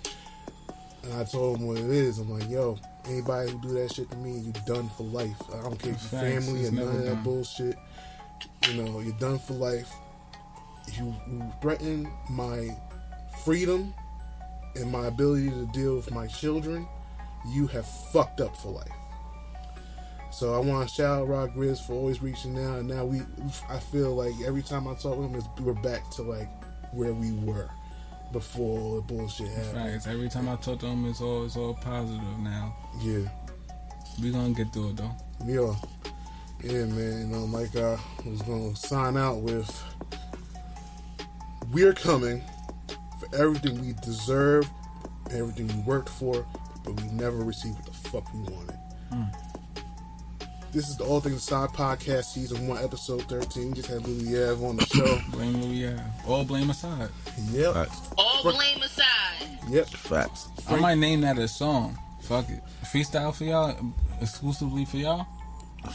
And I told him what it is. I'm like, yo, anybody who do that shit to me, you done for life. I don't care if you're family or none of that bullshit. You're done for life. You threaten my freedom and my ability to deal with my children, you have fucked up for life. So I want to shout out Rock Grizz for always reaching out, and now I feel like every time I talk with him, we're back to like where we were before all the bullshit happened. Facts. Every time I talk to him, it's all positive now. Yeah. We gonna get through it though. Yeah, man. Like I was gonna sign out with, we're coming for everything we deserve, everything we worked for, but we never received what the fuck we wanted. This is the All Things Aside podcast, season 1, episode 13. Just had Louie Ave on the show. Blame Louie Ave. All blame aside. Yep. Facts. All blame aside. Yep. Facts. I might name that a song. Fuck it. Freestyle for y'all, exclusively for y'all.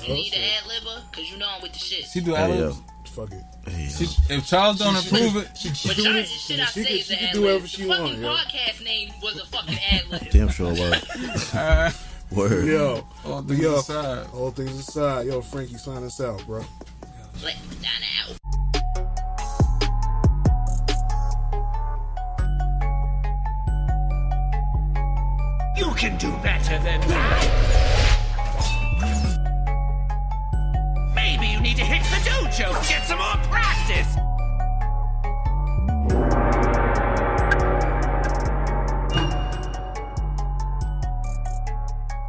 You need an ad-libber? Because you know I'm with the shit. She do ad-libs. Fuck it. If Charles don't approve it, Majority of the shit I say is an ad-lib. do whatever The she fucking wants, podcast name was a fucking ad-lib. Damn sure was. Word. Yo. all things aside. All things aside. Yo, Frankie, sign us out, bro. Black Madonna out. You can do better than that. Maybe you need to hit the dojo, get some more practice.